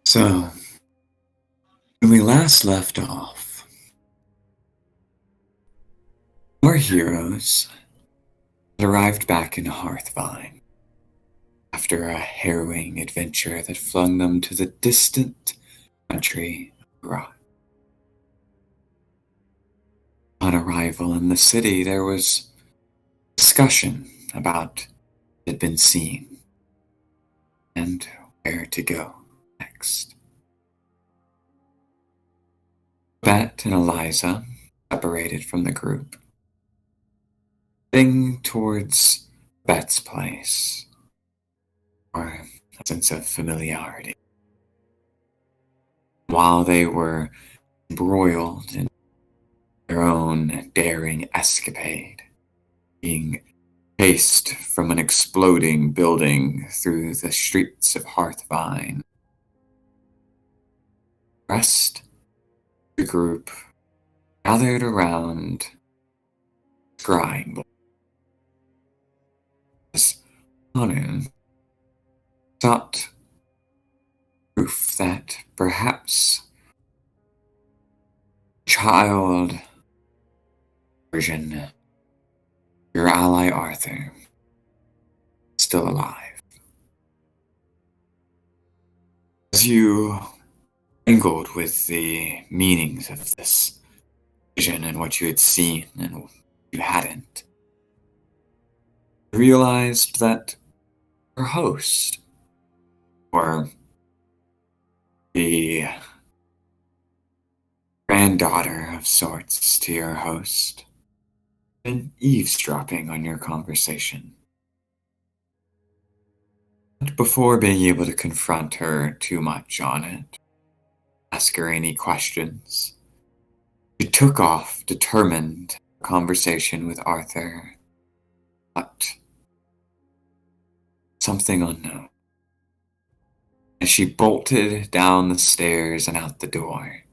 So, when we last left off, our heroes had arrived back in Hearthvine after a harrowing adventure that flung them to the distant country of Rock. On arrival in the city, there was discussion about what had been seen and where to go next. Bet and Eliza separated from the group, heading towards Bet's place, or a sense of familiarity. While they were embroiled in their own daring escapade, being chased from an exploding building through the streets of Hearthvine, the rest of the group gathered around scrying board as Anu sought proof that perhaps child version, your ally Arthur, still alive. As you angled with the meanings of this vision and what you had seen and what you hadn't, you realized that your host, or the granddaughter of sorts to your host, been eavesdropping on your conversation. But before being able to confront her too much on it, ask her any questions, you took off, determined a conversation with Arthur, but something unknown. As she bolted down the stairs and out the door,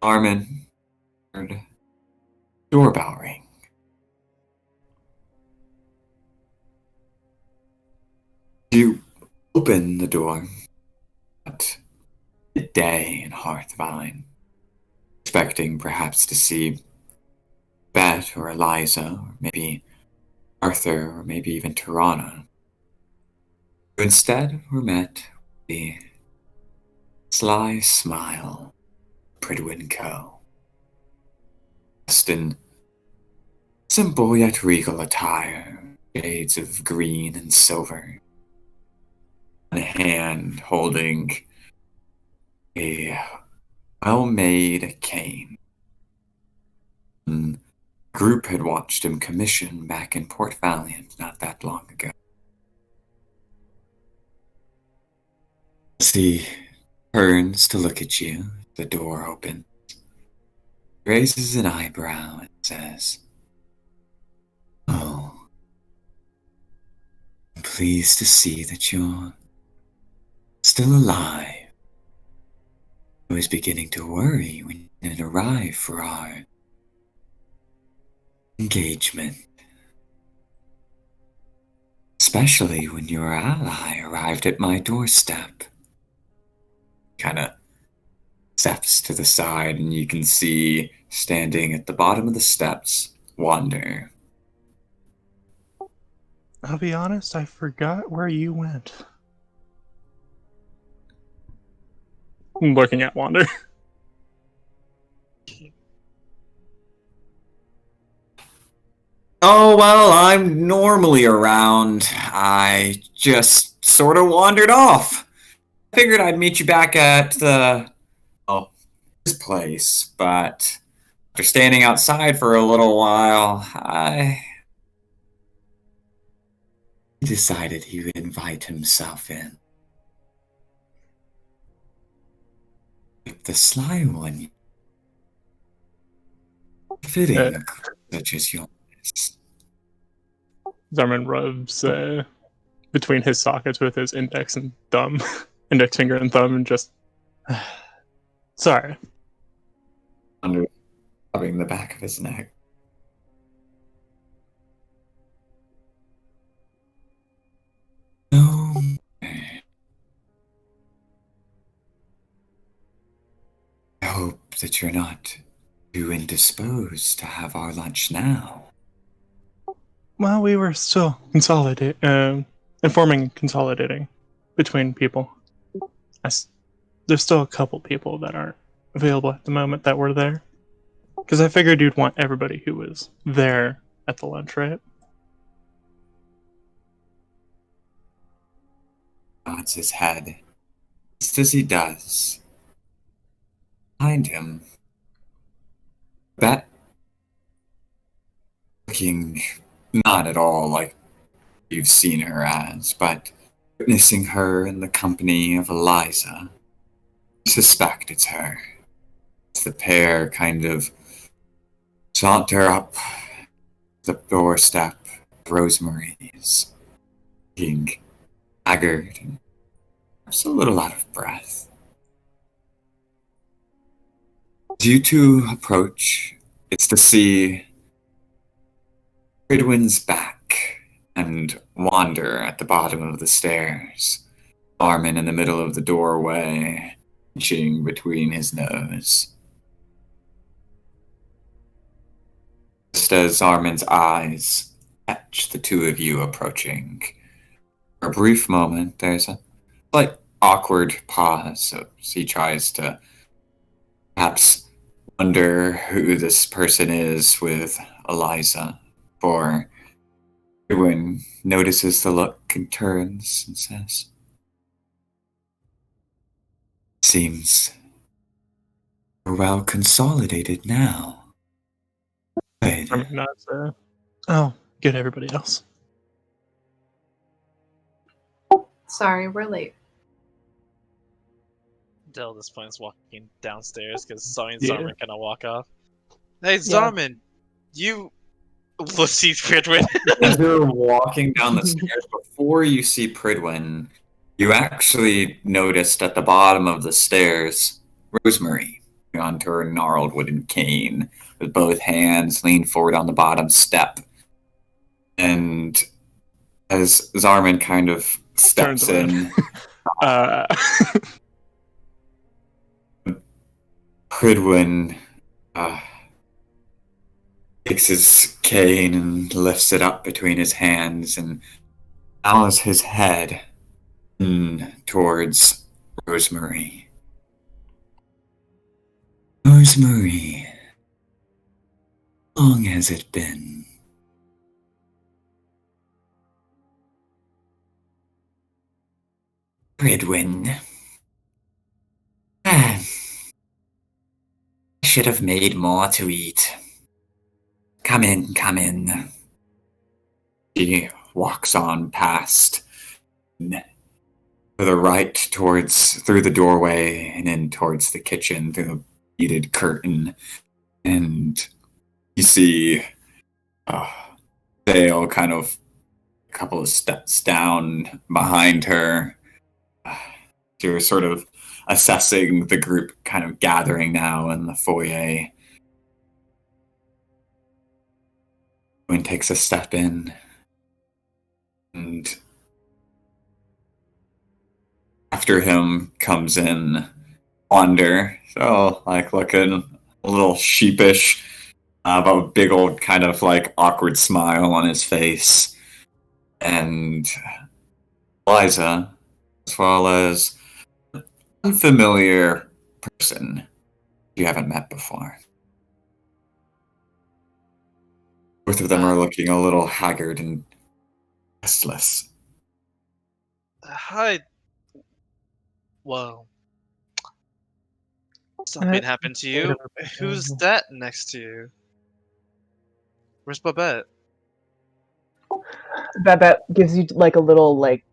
Armin heard doorbell ring. You open the door at midday in Hearthvine, expecting perhaps to see Bet or Eliza, or maybe Arthur, or maybe even Tirana. Instead, we're met with the sly smile of Pridwin Co. Dressed in simple yet regal attire, shades of green and silver, and a hand holding a well-made cane. The group had watched him commission back in Port Valiant not that long ago. As he turns to look at you, the door opens, raises an eyebrow and says, "Oh, I'm pleased to see that you're still alive. I was beginning to worry when you didn't arrive for our engagement, especially when your ally arrived at my doorstep." Kind of steps to the side, and you can see standing at the bottom of the steps, Wander. I'll be honest, I forgot where you went. I'm looking at Wander. Oh, well, I'm normally around. I just sort of wandered off. I figured I'd meet you back at this place, but after standing outside for a little while, I decided he would invite himself in. The sly one, fitting a crew such as yours. Zarman rubs between his sockets with his index and thumb, index finger and thumb, and just. Sorry. Under rubbing the back of his neck. No. that you're not too indisposed to have our lunch now. Well, we were still informing and consolidating between people. There's still a couple people that aren't available at the moment that were there. Because I figured you'd want everybody who was there at the lunch, right? Nods his head. Just as he does, behind him, Bet, looking not at all like you've seen her as, but witnessing her in the company of Eliza, you suspect it's her. As the pair kind of saunter up the doorstep of Rosemary's, looking haggard and just a little out of breath. As you two approach, it's to see Pridwin's back and wander at the bottom of the stairs, Armin in the middle of the doorway, inching between his nose. Just as Armin's eyes catch the two of you approaching, for a brief moment, there's a slight awkward pause as he tries to perhaps wonder who this person is with Eliza, for Edwin notices the look and turns and says, "Seems we're well consolidated now." Good. I mean, not oh, get everybody else. Sorry, we're late. Dell at this point is walking downstairs because Zoe and Yeah. Zarman kind of walk off. Hey, Zarman, you. Let's see Pridwin. As you're walking down the stairs, before you see Pridwin, you actually noticed at the bottom of the stairs Rosemary onto her gnarled wooden cane with both hands leaned forward on the bottom step. And as Zarman kind of steps Turns around. in, Pridwin takes his cane and lifts it up between his hands and bows his head towards Rosemary. Rosemary, how long has it been? Pridwin. I should have made more to eat. Come in, come in. He walks on past to the right through the doorway and in towards the kitchen through the beaded curtain. And you see Dale kind of a couple of steps down behind her. You're sort of assessing the group kind of gathering now in the foyer. Wynn takes a step in and after him comes in Wander, so like looking a little sheepish, but a big old kind of like awkward smile on his face, and Eliza, as well as an unfamiliar person you haven't met before. Both of them are looking a little haggard and restless. Hi. Whoa. Something happened to you? Who's that next to you? Where's Babette? Babette gives you like a little like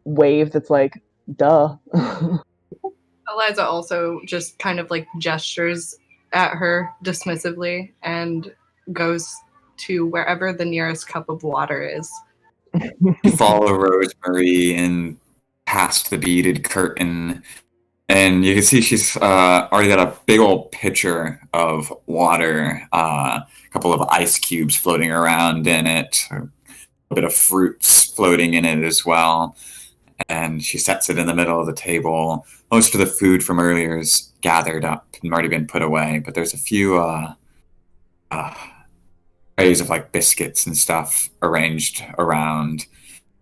wave that's like, duh. Eliza also just kind of like gestures at her dismissively and goes to wherever the nearest cup of water is. You follow Rosemary and past the beaded curtain, and you can see she's already got a big old pitcher of water, a couple of ice cubes floating around in it, a bit of fruits floating in it as well. And she sets it in the middle of the table. Most of the food from earlier is gathered up and already been put away, but there's a few trays of like biscuits and stuff arranged around,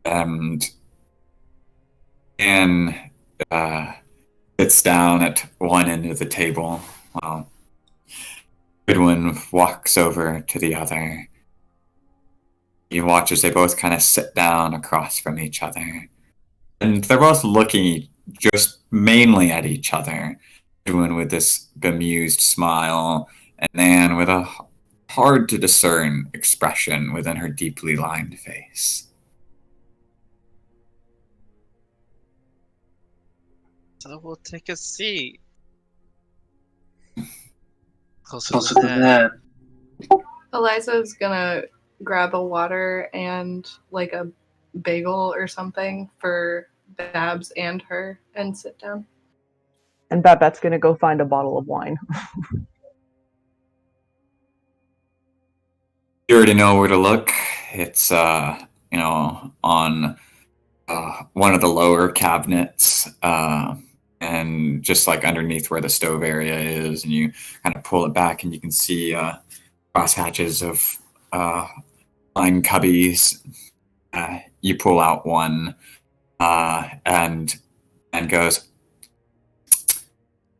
and sits down at one end of the table while Goodwin walks over to the other. You watch as they both kind of sit down across from each other. And they're both looking just mainly at each other. Goodwin with this bemused smile, and Anne with a hard to discern expression within her deeply lined face. So we'll take a seat. Closer Closer to to that. that. Eliza's gonna grab a water and like a bagel or something for Babs and her and sit down. And Babette's gonna go find a bottle of wine. You already know where to look. It's, on one of the lower cabinets, and just like underneath where the stove area is, and you kind of pull it back and you can see cross hatches of wine cubbies. You pull out one and goes,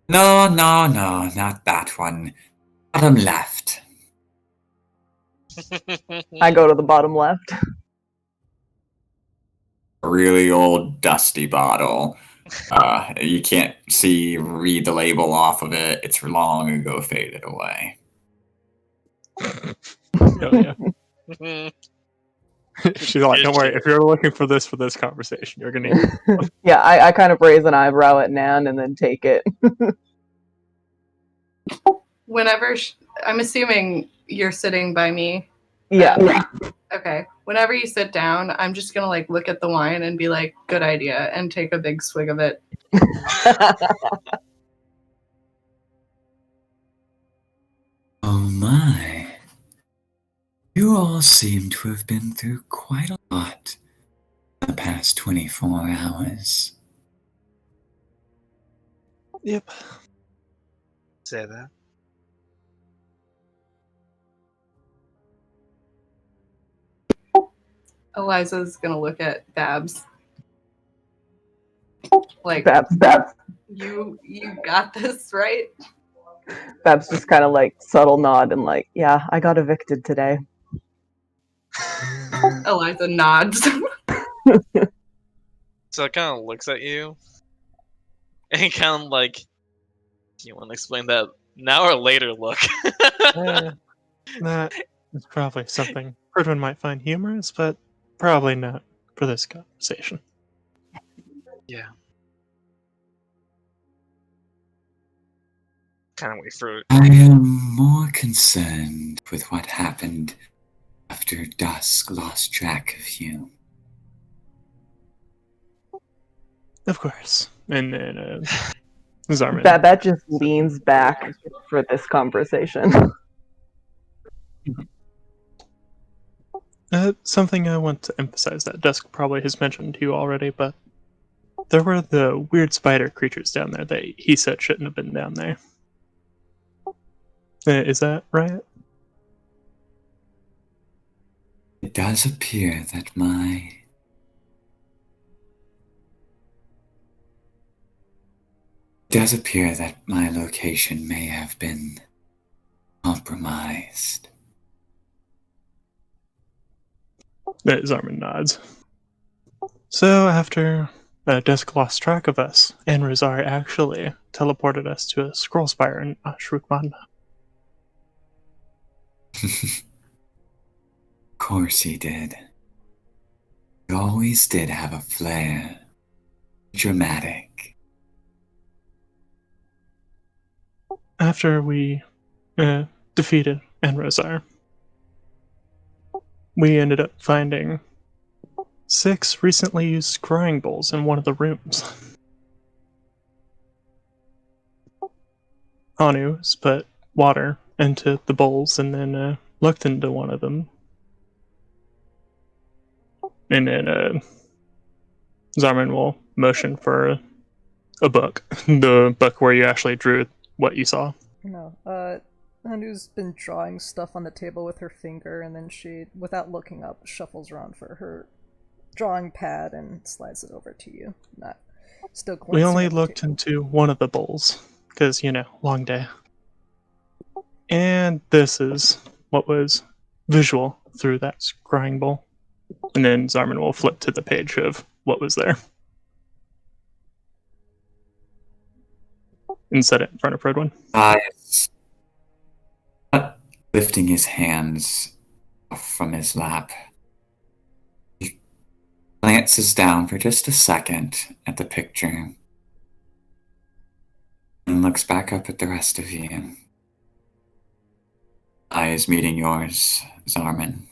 no, not that one. Bottom left. I go to the bottom left. A really old, dusty bottle. You can't read the label off of it. It's long ago faded away. Oh, yeah. She's like, don't worry, if you're looking for this conversation, you're gonna need it. Yeah, I kind of raise an eyebrow at Nan and then take it. Whenever I'm assuming you're sitting by me. Yeah. Okay. Whenever you sit down, I'm just gonna like look at the wine and be like, "Good idea," and take a big swig of it. Oh my. You all seem to have been through quite a lot in the past 24 hours. Yep. Say that. Eliza's gonna look at Babs. Like, Babs you got this, right? Babs just kind of like subtle nod and like, yeah, I got evicted today. Eliza nods. So it kind of looks at you, and kind of like, do you want to explain that now or later? Look. That is probably something Goodwin might find humorous, but probably not for this conversation. Yeah. Kind of wait for it. I am more concerned with what happened after Dusk lost track of you. Of course. And then Zarman. Babette just leans back for this conversation. Something I want to emphasize that Dusk probably has mentioned to you already, but there were the weird spider creatures down there that he said shouldn't have been down there. Is that right? It does appear that my location may have been compromised. Zarman nods. So after Dusk lost track of us, and Rozar actually teleported us to a scroll spire in Ashrukman. Of course he did. He always did have a flair. Dramatic. After we defeated Enrozar, we ended up finding 6 recently used scrying bowls in one of the rooms. Anu put water into the bowls and then looked into one of them. And then Zarman will motion for a book, the book where you actually drew what you saw. No. Hanu's been drawing stuff on the table with her finger, and then she, without looking up, shuffles around for her drawing pad and slides it over to you. Not still glancing We only at the looked table. into one of the bowls because long day. And this is what was visual through that scrying bowl. And then Zarman will flip to the page of what was there and set it in front of Fredwin. Eyes lifting his hands from his lap. He glances down for just a second at the picture and looks back up at the rest of you. Eyes meeting yours, Zarman.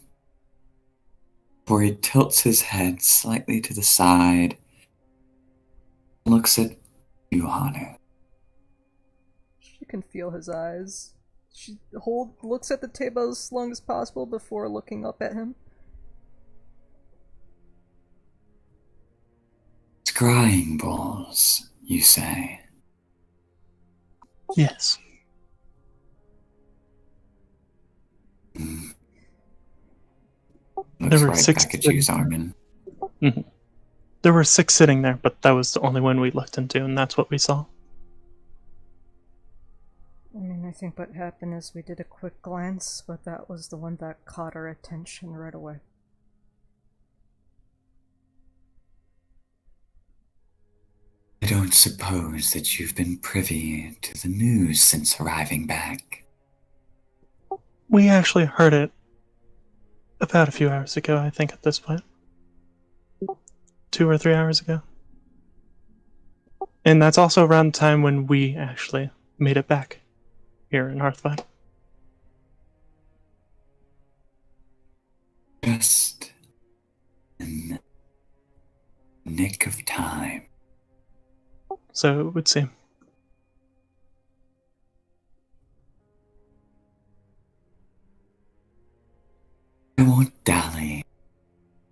Before he tilts his head slightly to the side and looks at you, Hanu. She can feel his eyes. She looks at the table as long as possible before looking up at him. Scrying bowls, you say? Yes. Hmm. There Looks were right 6 back at you, Zarman. Mm-hmm. There were 6 sitting there, but that was the only one we looked into, and that's what we saw. I mean, I think what happened is we did a quick glance, but that was the one that caught our attention right away. I don't suppose that you've been privy to the news since arriving back. We actually heard it about a few hours ago, I think, at this point. 2 or 3 hours ago. And that's also around the time when we actually made it back here in Hearthfire. Just in the nick of time. So it would seem. I won't dally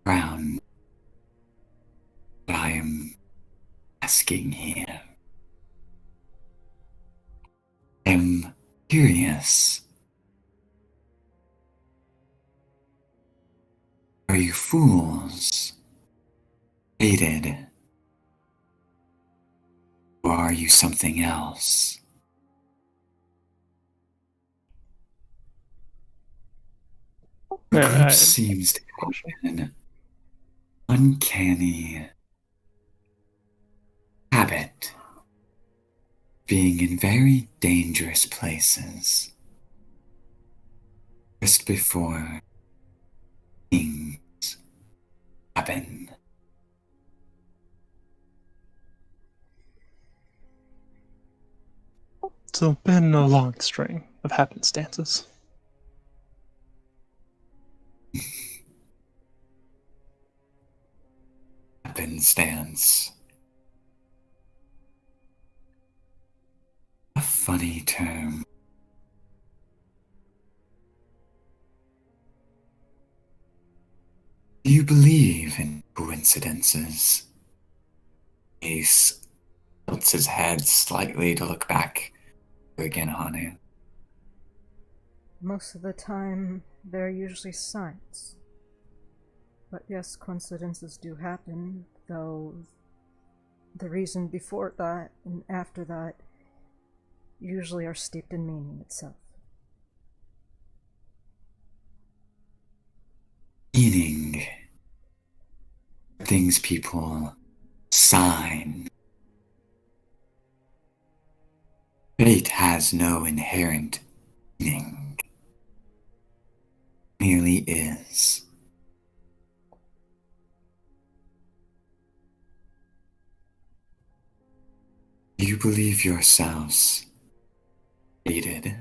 around what I am asking here. I'm curious. Are you fools? Fated? Or are you something else? The group seems to have an uncanny habit of being in very dangerous places just before things happen. So been a long string of happenstances. Happenstance. A funny term. Do you believe in coincidences? Ace tilts his head slightly to look back again, Hanu. Most of the time, they're usually signs. But yes, coincidences do happen, though the reason before that and after that usually are steeped in meaning itself. Meaning things people sign. Fate has no inherent meaning. It merely is. You believe yourselves fated?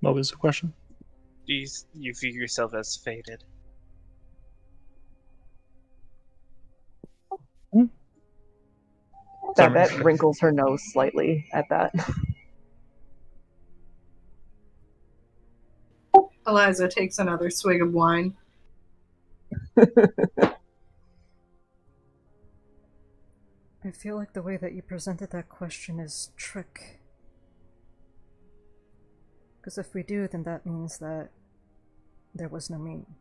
What was the question? Do you view yourself as fated? That wrinkles her nose slightly at that. Eliza takes another swig of wine. feel like the way that you presented that question is trick. Because if we do, then that means that there was no meaning.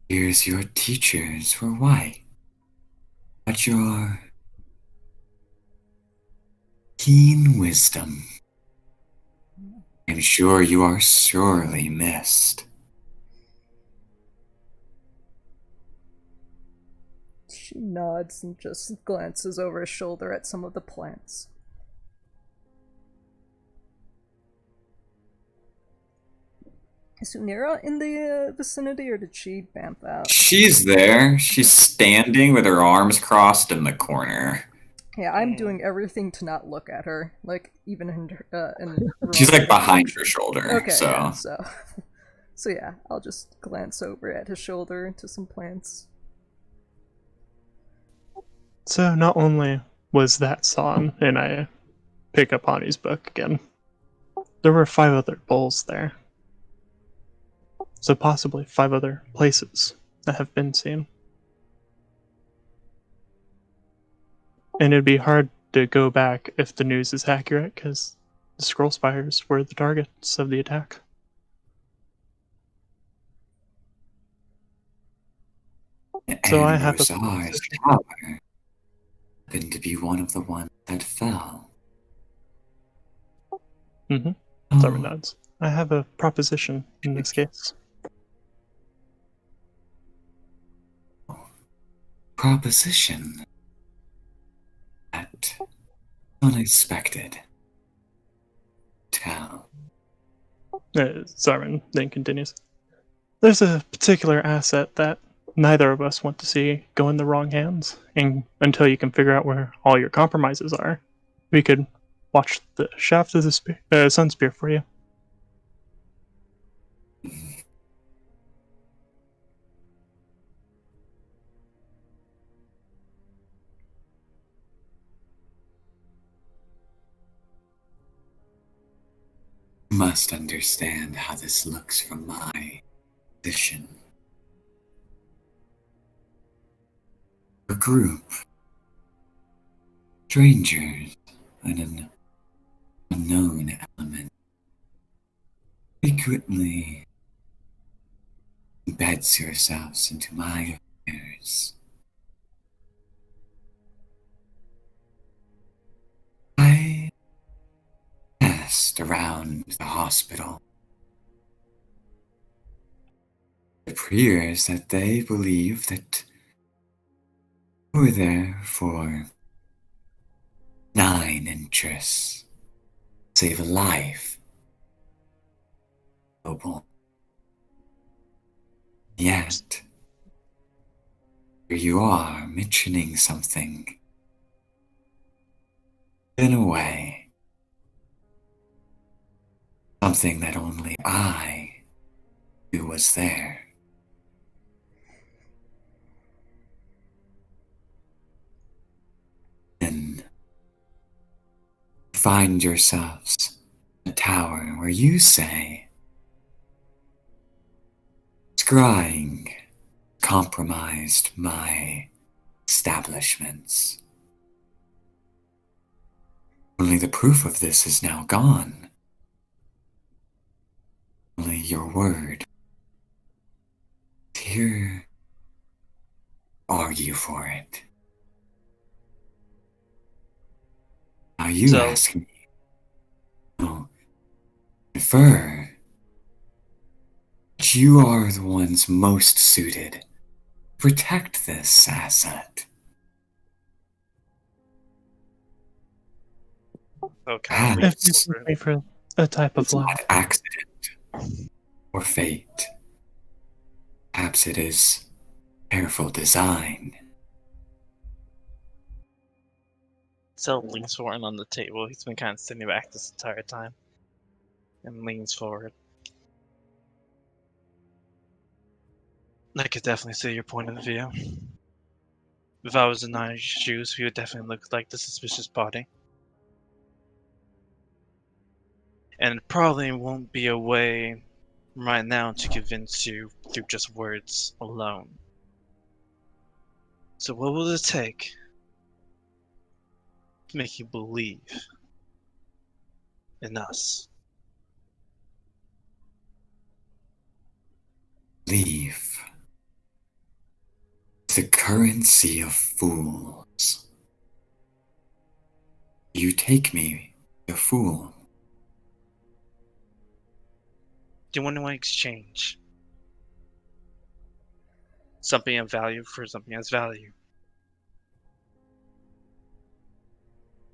Here's your teachers were white, but your keen wisdom. I'm sure you are sorely missed. She nods and just glances over her shoulder at some of the plants. Is Unira in the vicinity, or did she bamf out? She's there. She's standing with her arms crossed in the corner. Yeah, I'm doing everything to not look at her, like even in She's like remote behind direction. your shoulder. Okay, so. yeah, so yeah, I'll just glance over at his shoulder to some plants. So not only was that song, and I pick up Ani's book again, there were 5 other bowls there. So possibly 5 other places that have been seen. And it'd be hard to go back if the news is accurate, because the scroll spires were the targets of the attack. So I And have a Rosar's proposition. tower happened to be one of the ones that fell. Mm-hmm. Oh, Zarman nods. I have a proposition in this case. proposition. That unexpected. Tell. Zarman then continues. There's a particular asset that neither of us want to see go in the wrong hands, and until you can figure out where all your compromises are, we could watch the shaft of the sun spear for you. You must understand how this looks from my position. A group, strangers, and an unknown element frequently embeds yourselves into my affairs. I asked around the hospital. It appears that they believe that you were there for 9 interests. Save a life. Noble. Yet, here you are mentioning something in a way. Something that only I knew was there. Then find yourselves in a tower where you say, scrying compromised my establishments. Only the proof of this is now gone. Only your word. Here, argue for it. Now you So- ask me. No, infer that you are the ones most suited to protect this asset. Okay. If you can pay for a type of It's life. not accident or fate. Perhaps it is careful design. So leans forward on the table. He's been kind of sitting back this entire time. And leans forward. I could definitely see your point of view. If I was in Nigel's shoes, he would definitely look like the suspicious party. And it probably won't be a way right now to convince you through just words alone. So what will it take to make you believe in us? Leave. The currency of fools. You take me, a fool. Do you want to exchange something of value for something as value?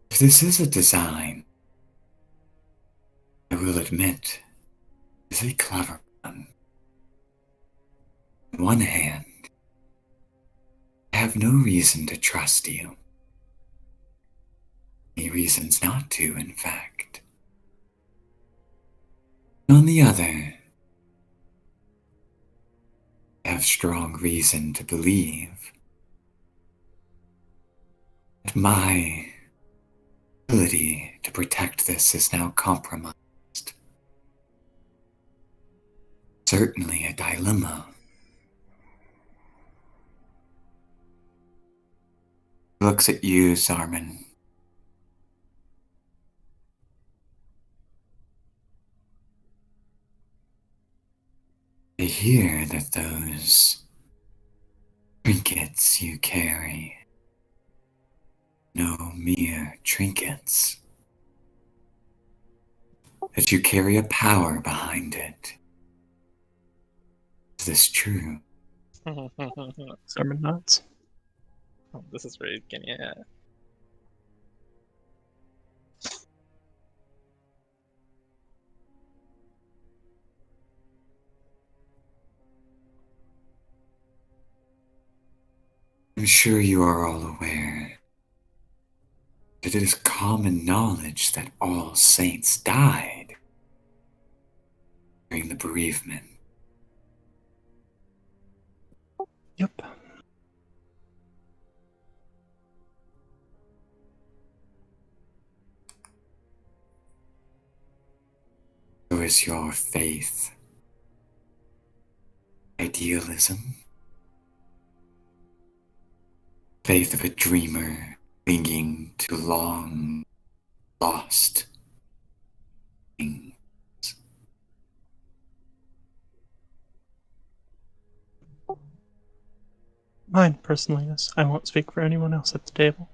If this is a design, I will admit, is a clever one. On one hand, I have no reason to trust you. Any reasons not to, in fact. On the other, I have strong reason to believe that my ability to protect this is now compromised. Certainly a dilemma. He looks at you, Zarman. I hear that those trinkets you carry, no mere trinkets, that you carry a power behind it. Is this true? Sermon nods. This is very getting at. I'm sure you are all aware that it is common knowledge that all saints died during the bereavement. Yep. So is your faith idealism? Faith of a dreamer clinging to long lost things. Mine, personally, yes. I won't speak for anyone else at the table.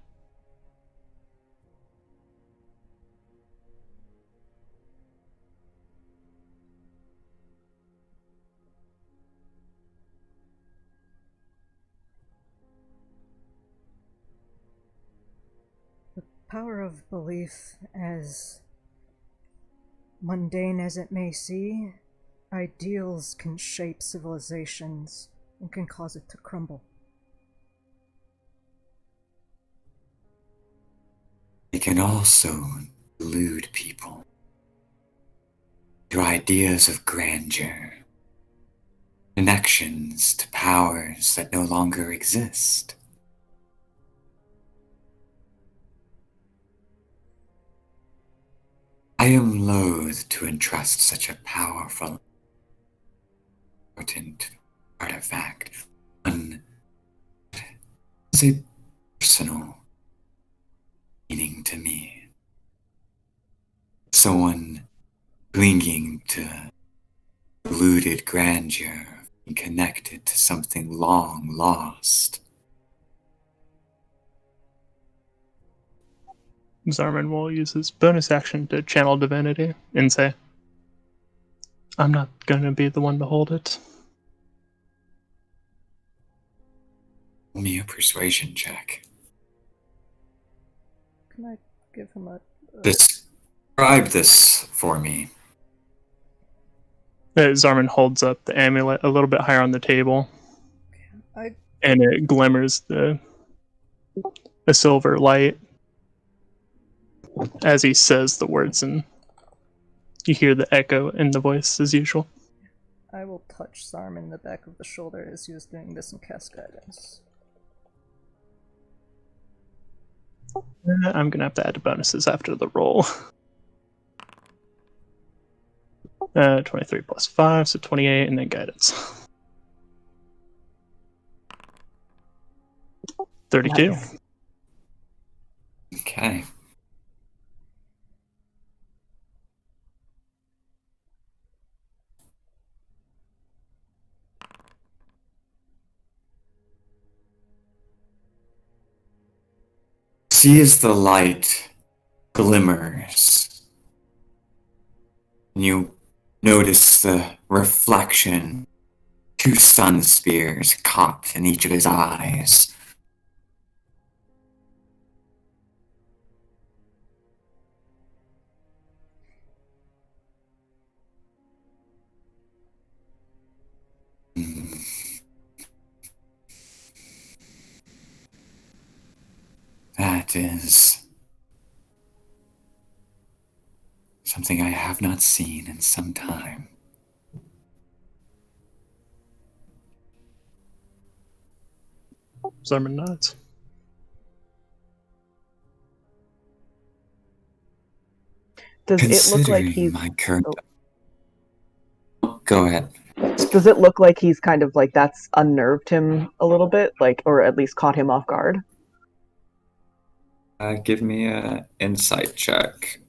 The power of belief, as mundane as it may seem, ideals can shape civilizations and can cause it to crumble. It can also delude people through ideas of grandeur, connections to powers that no longer exist. I am loath to entrust such a powerful, important artifact on as a personal meaning to me. Someone clinging to deluded grandeur and connected to something long lost. Zarman will use his bonus action to channel divinity and say, I'm not going to be the one to hold it. Roll me a persuasion check. Can I give him a Describe this for me. Zarman holds up the amulet a little bit higher on the table, I and it glimmers a silver light as he says the words, and you hear the echo in the voice as usual. I will touch Sarm in the back of the shoulder as he was doing this and cast guidance. I'm going to have to add bonuses after the roll. 23 plus 5, so 28, and then guidance. 32. Nice. Okay. See as the light glimmers, you notice the reflection, 2 sun spears caught in each of his eyes. That is something I have not seen in some time. Zarman nods. Does it look like Considering he's? my current... Oh. Go ahead. Does it look like he's kind of like that's unnerved him a little bit, like, or at least caught him off guard? Give me an insight check.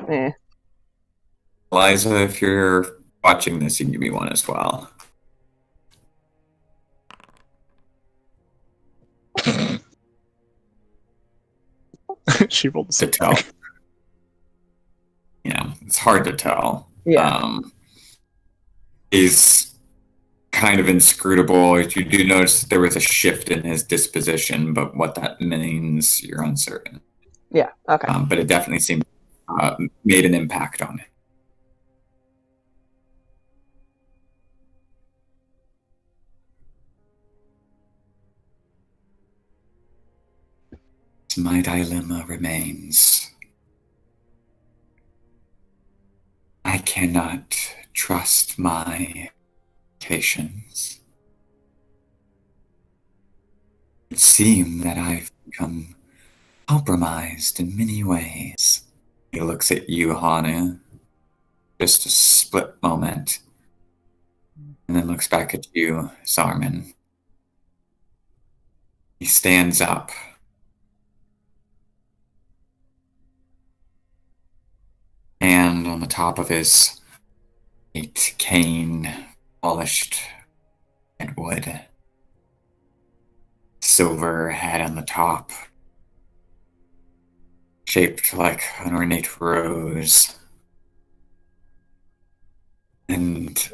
Eh. Eliza, if you're watching this, you can give me one as well. She rolled To tell. It's hard to tell. Yeah. He's kind of inscrutable. You do notice there was a shift in his disposition, but what that means, you're uncertain. Yeah. Okay. But it definitely seemed made an impact on it. My dilemma remains. I cannot trust my patients. It seems that I've become compromised in many ways. He looks at you, Hanu, just a split moment, and then looks back at you, Zarman. He stands up. And on the top of his great cane, polished redwood, silver head on the top, shaped like an ornate rose. And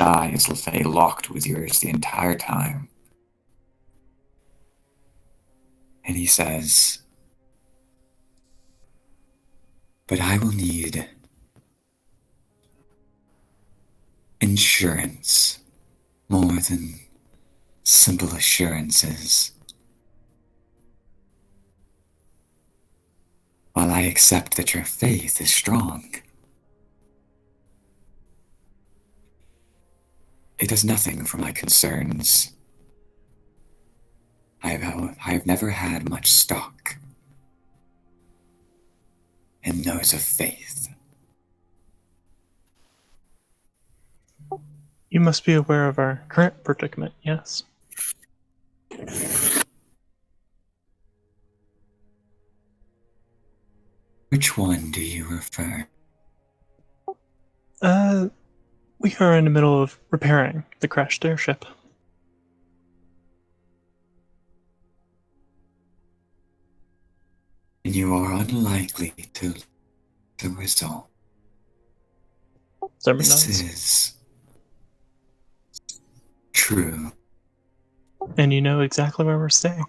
eyes will stay locked with yours the entire time. And he says, but I will need insurance more than simple assurances. While I accept that your faith is strong, it does nothing for my concerns. I have never had much stock in those of faith. You must be aware of our current predicament, yes? Which one do you refer? We are in the middle of repairing the crashed airship. And you are unlikely to the result. Zarman This nods. is true. And you know exactly where we're staying.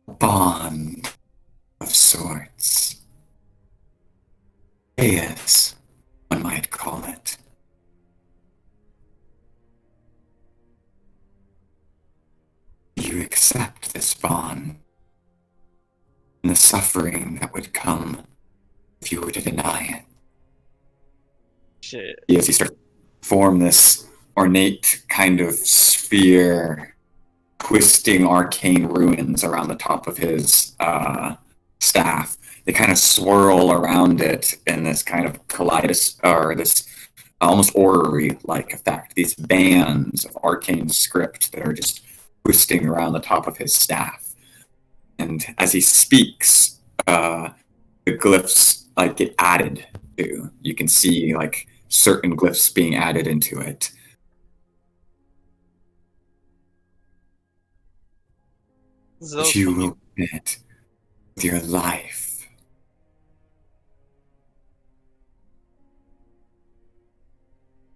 Bond of sorts. Yes, one might call it. You accept this bond and the suffering that would come if you were to deny it. Shit. As you start to form this ornate kind of sphere, twisting arcane runes around the top of his staff. They kind of swirl around it in this kind of or this almost orrery-like effect. These bands of arcane script that are just twisting around the top of his staff. And as he speaks, the glyphs like get added to. You can see like certain glyphs being added into it. That you will commit with your life.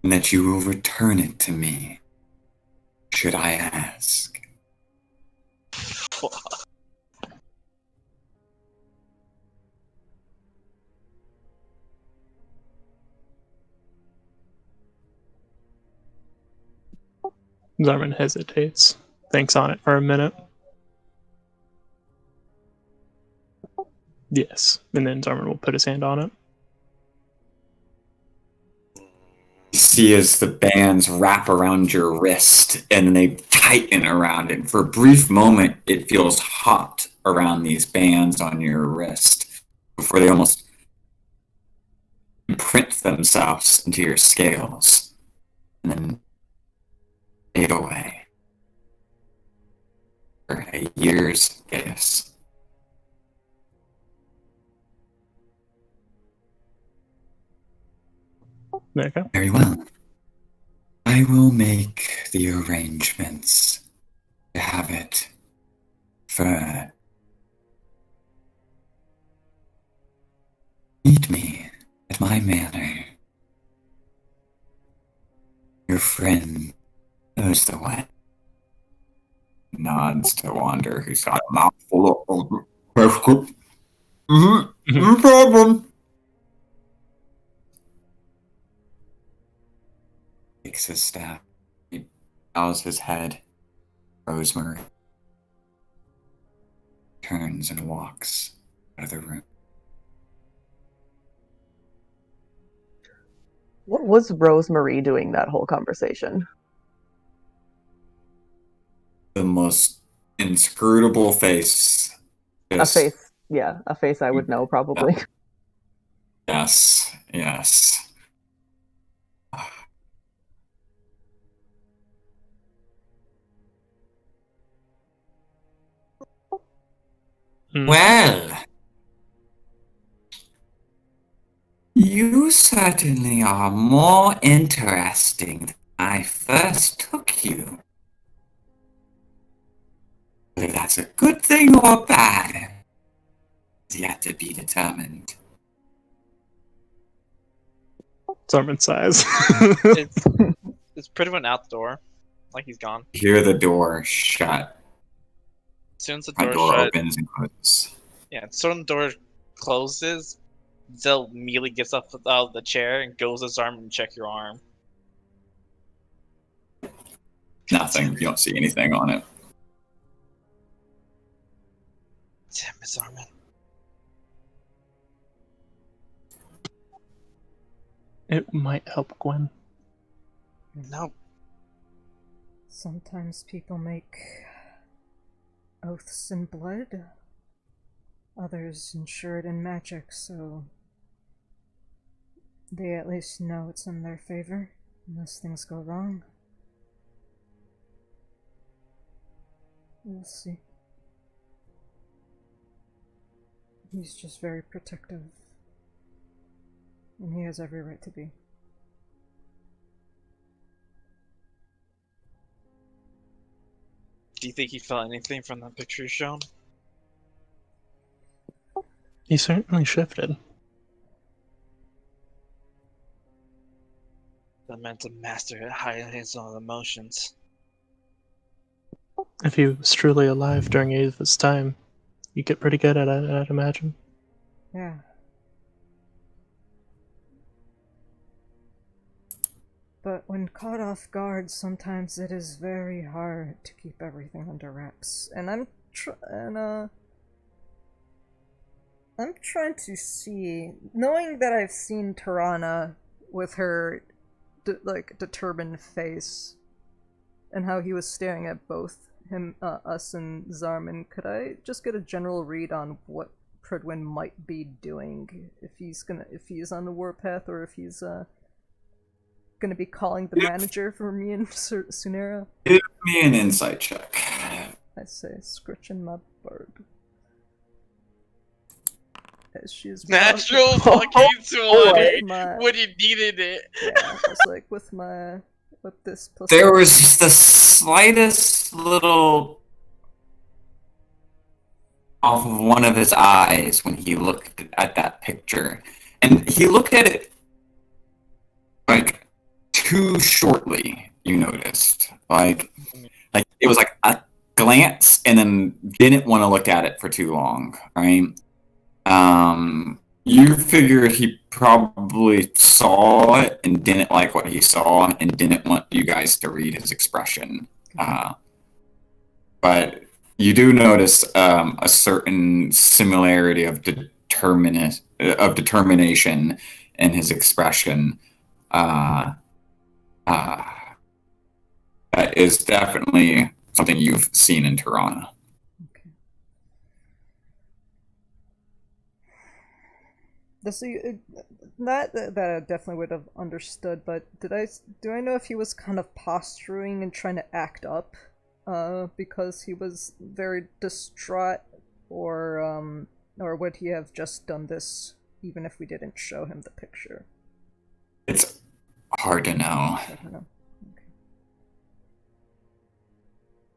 And that you will return it to me, should I ask. Zarman hesitates, thinks on it for a minute. Yes, and then Zarman will put his hand on it. You see as the bands wrap around your wrist and they tighten around it. For a brief moment, it feels hot around these bands on your wrist before they almost imprint themselves into your scales and then fade away for a year's kiss. Okay. Very well. I will make the arrangements to have it for. Meet me at my manor. Your friend knows the way. Nods to Wander, who's got a mouthful of prescription. No problem. Takes his staff. He bows his head. Rosemary turns and walks out of the room. What was Rosemary doing that whole conversation? The most inscrutable face. A face, yeah, a face I would know probably. Yes, yes. Well, you certainly are more interesting than I first took you. Whether that's a good thing or bad is yet to be determined. Zarman sighs. It's Pridwin out the door, like he's gone. You hear the door shut. As soon as the My door door shut, opens and closes. yeah, as soon as the door closes, Zell immediately gets up out of the chair and goes to his arm and check your arm. Nothing. You don't see anything on it. Damn it, Zarman. It might help Gwen. No. Sometimes people make oaths in blood. Others ensure it in magic, so they at least know it's in their favor, unless things go wrong. We'll see. He's just very protective. And he has every right to be. Do you think he felt anything from that picture you shown? He certainly shifted. That man's a master at hiding his own emotions. If he was truly alive during Ava's time, you get pretty good at it, I'd imagine. Yeah. But when caught off guard, sometimes it is very hard to keep everything under wraps. And I'm trying to see, knowing that I've seen Tirana with her determined face, and how he was staring at both us, and Zarman. Could I just get a general read on what Pridwin might be doing, if he's on the warpath, or if he's gonna be calling the manager for me and Sunera? Give me an insight check. I say, scritching my bird. As she's Natural Oh, fucking 20 my, when you needed it. yeah, just like with this plus. There was just the slightest little off of one of his eyes when he looked at that picture. And he looked at it like too shortly, you noticed. Like it was like a glance and then didn't want to look at it for too long, right? You figured he probably saw it and didn't like what he saw and didn't want you guys to read his expression. But you do notice a certain similarity of determination in his expression. That is definitely something you've seen in Tirana. Okay. That I definitely would have understood, but do I know if he was kind of posturing and trying to act up, because he was very distraught, or would he have just done this even if we didn't show him the picture? It's hard to know. I don't know. Okay.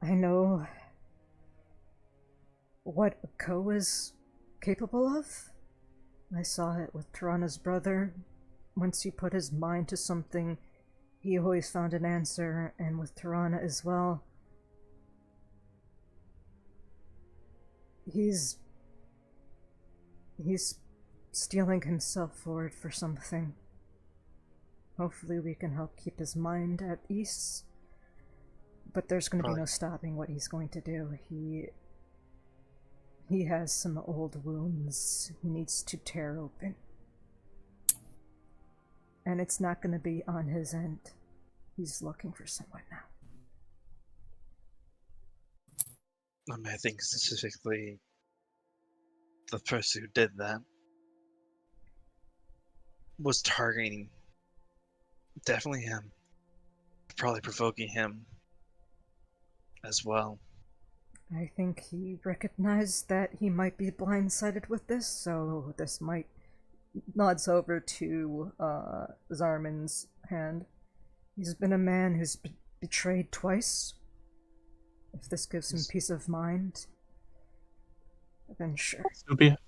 I know what a Ko is capable of. I saw it with Tirana's brother. Once he put his mind to something, he always found an answer, and with Tirana as well. He's steeling himself forward for something. Hopefully we can help keep his mind at ease. But there's going to be no stopping what he's going to do. He has some old wounds he needs to tear open. And it's not going to be on his end. He's looking for someone now. I mean, I think specifically the person who did that was targeting definitely him. Probably provoking him as well. I think he recognized that he might be blindsided with this, so this might nods over to Zarman's hand. He's been a man who's betrayed twice. If this gives him peace of mind, then sure. So be it.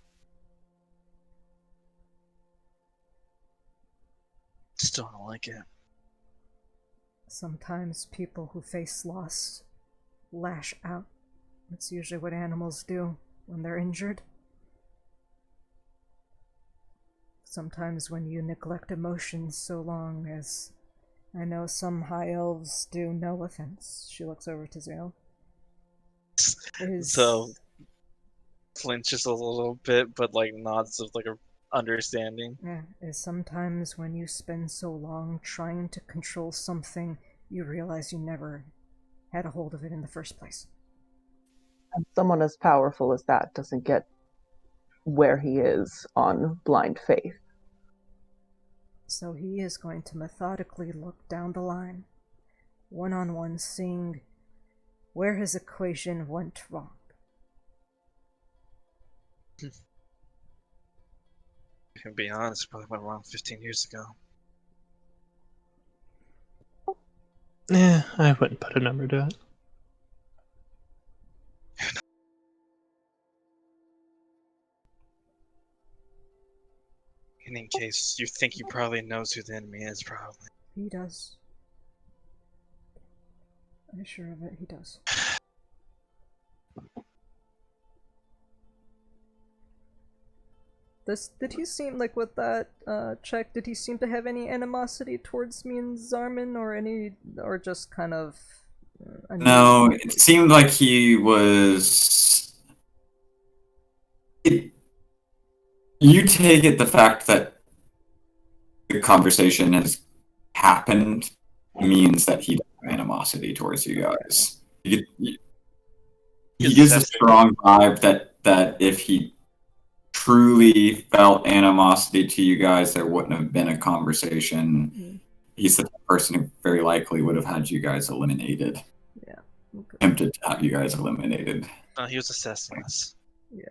Still don't like it. Sometimes people who face loss lash out. That's usually what animals do when they're injured. Sometimes when you neglect emotions so long as I know some high elves do, no offense. She looks over to Zale. So flinches a little bit, but like nods of like a understanding. Yeah, is sometimes when you spend so long trying to control something, you realize you never had a hold of it in the first place. And someone as powerful as that doesn't get where he is on blind faith. So he is going to methodically look down the line, one-on-one, seeing where his equation went wrong. To be honest, probably went wrong 15 years ago. Yeah, I wouldn't put a number to it. And in case you think he probably knows who the enemy is, probably. He does. I'm sure of it, he does. Did he seem like with that check? Did he seem to have any animosity towards me and Zarman, or just kind of? No, it seemed like he was. You take it the fact that the conversation has happened means that he doesn't have animosity towards you guys. He gives a strong vibe that if he truly felt animosity to you guys, there wouldn't have been a conversation. He's the person who very likely would have had you guys eliminated. Yeah. Okay. Tempted to have you guys eliminated. He was assessing us. Yeah.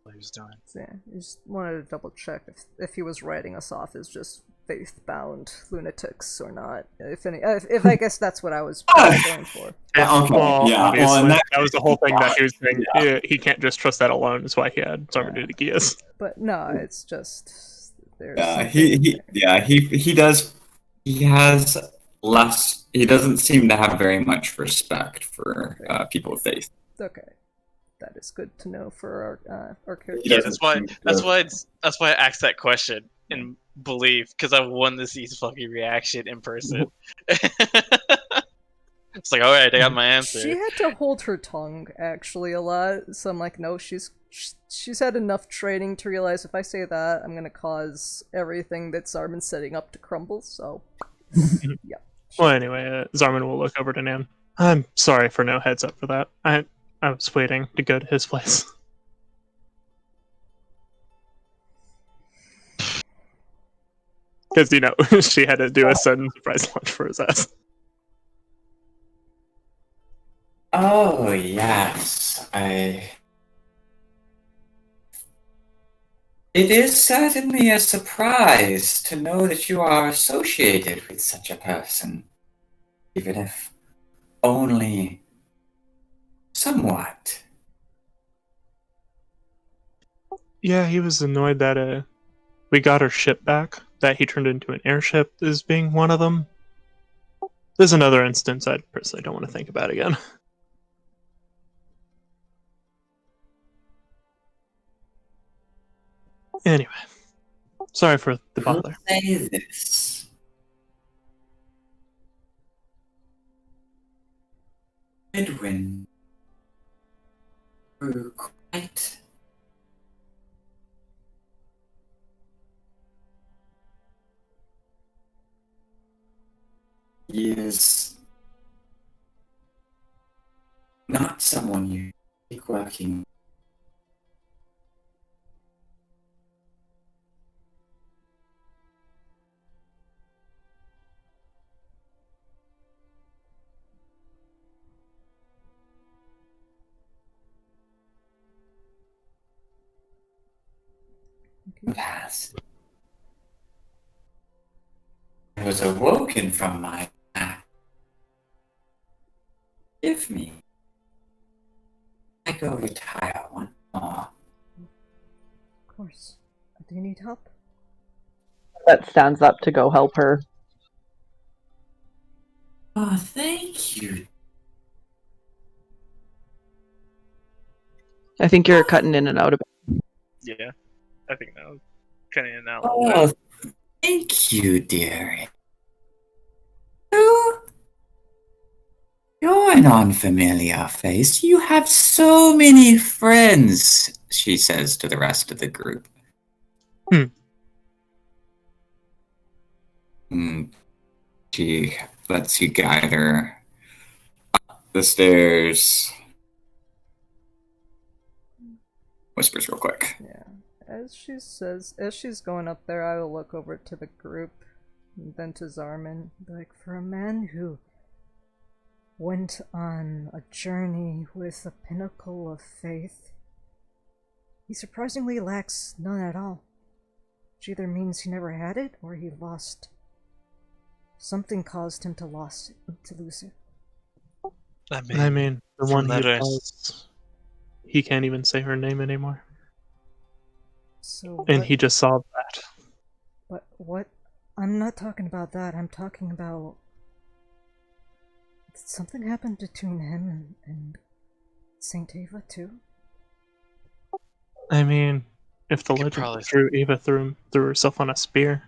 What he was doing. So, yeah, just wanted to double check if he was writing us off as just faith-bound lunatics or not. If I guess that's what I was going for. Okay. Well, Yeah. obviously, Well, and that was the whole thing that he was saying. Yeah. He can't just trust that alone. That's why he had Zarman do the Gias. But no, it's just there's he does. He has less. He doesn't seem to have very much respect for people of faith. Okay. That is good to know for our characters. Yeah, That's why I asked that question in belief, because I wanted to see his fucking reaction in person. It's like, all right, I got my answer. She had to hold her tongue actually a lot, so I'm like, no, she's had enough training to realize if I say that, I'm gonna cause everything that Zarman's setting up to crumble. So, yeah. Well, anyway, Zarman will look over to Nan. I'm sorry for no heads up for that. I was waiting to go to his place. Because, she had to do a sudden surprise lunch for his ass. Oh, yes. It is certainly a surprise to know that you are associated with such a person, even if only somewhat. Yeah, he was annoyed that we got our ship back, that he turned into an airship as being one of them. There's another instance I personally don't want to think about again. Anyway, sorry for the bother. Say this. Edwin grew quite he is not someone you take working. Past. I was awoken from my nap. Give me. I go retire once more. Of course. Do you need help? That stands up to go help her. Oh, thank you. I think you're cutting in and out a bit. Yeah, I think that was kind of in and out. Oh, thank you, dearie. You're an unfamiliar face. You have so many friends, she says to the rest of the group. She lets you guide her up the stairs. Whispers real quick. Yeah. As she's going up there, I will look over to the group, and then to Zarman. Like, for a man who went on a journey with the pinnacle of faith, he surprisingly lacks none at all. Which either means he never had it, or he lost. Something caused him to lose it. I mean, the one he lost, he can't even say her name anymore. So and he just saw that. But what? I'm not talking about that. I'm talking about... Did something happen between him and Saint Ava too? I mean, if the legend threw Ava threw herself on a spear,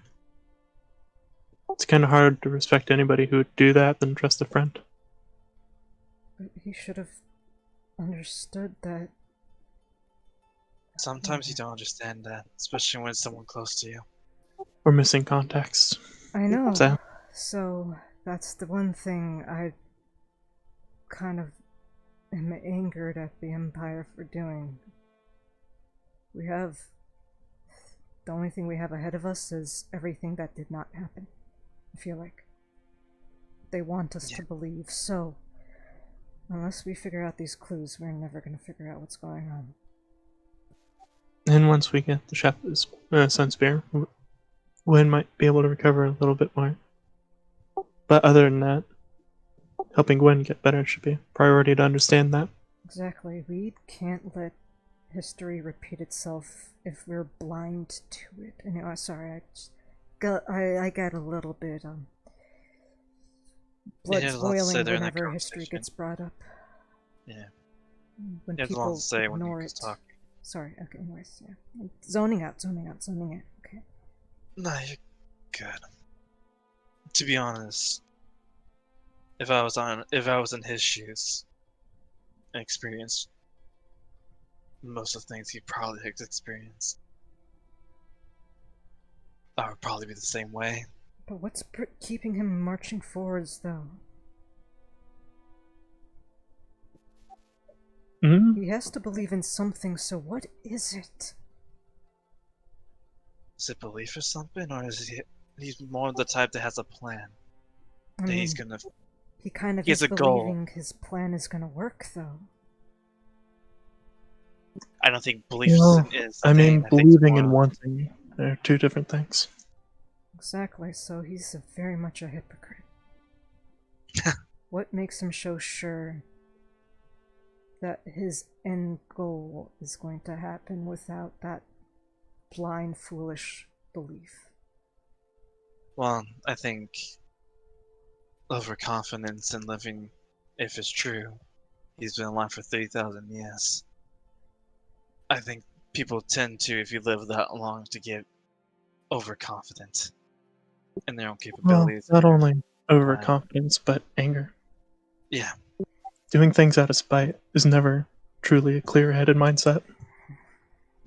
it's kind of hard to respect anybody who would do that than trust a friend. But he should have understood that. Sometimes you don't understand that, especially when it's someone close to you. We're missing context. I know. So, So that's the one thing I kind of am angered at the Empire for doing. We have. The only thing we have ahead of us is everything that did not happen. I feel like. They want us to believe, so. Unless we figure out these clues, we're never gonna figure out what's going on. and once we get the Shepherd's Sun Spear, Wynn might be able to recover a little bit more. But other than that, helping Gwen get better should be a priority to understand that. Exactly. We can't let history repeat itself if we're blind to it. Anyway, sorry, I got a little bit blood's boiling whenever history gets brought up. Yeah. When You have a lot people to say when ignore you it. talk. Sorry. Okay. Anyways, yeah. Zoning out. Okay. No, you're good. To be honest, if I was in his shoes and experienced most of the things he probably has experienced, I would probably be the same way. But what's keeping him marching forwards, though? Mm-hmm. He has to believe in something, so what is it? Is it belief or something, or is he's more the type that has a plan? I That mean, he's gonna. he kind of he is has a goal. believing his plan is gonna work, though. I don't think belief Well, is. I mean, I think it's believing and more- wanting are two different things. Exactly, so he's very much a hypocrite. What makes him so sure that his end goal is going to happen without that blind, foolish belief? Well, I think overconfidence in living, if it's true, he's been alive for 3,000 years. I think people tend to, if you live that long, to get overconfident in their own Well, capabilities. not only overconfidence, but anger. Yeah. Doing things out of spite is never truly a clear-headed mindset.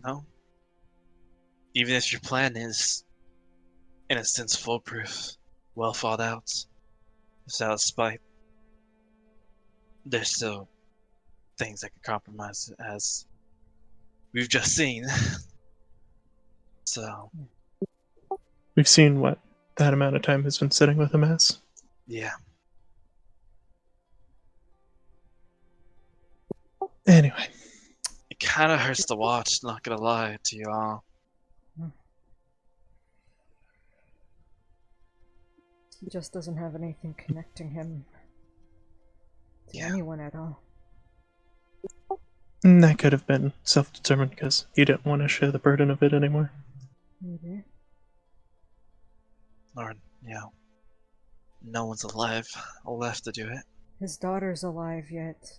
No. Even if your plan is, in a sense, foolproof, well thought out, without spite, there's still things that can compromise, as we've just seen. So, We've seen what that amount of time has been sitting with him as. yeah. Anyway, It kind of hurts to watch, not gonna lie to you all. He just doesn't have anything connecting him to anyone at all. and that could have been self-determined because he didn't want to share the burden of it anymore. Maybe. Or, no one's alive left to do it. His daughter's alive, yet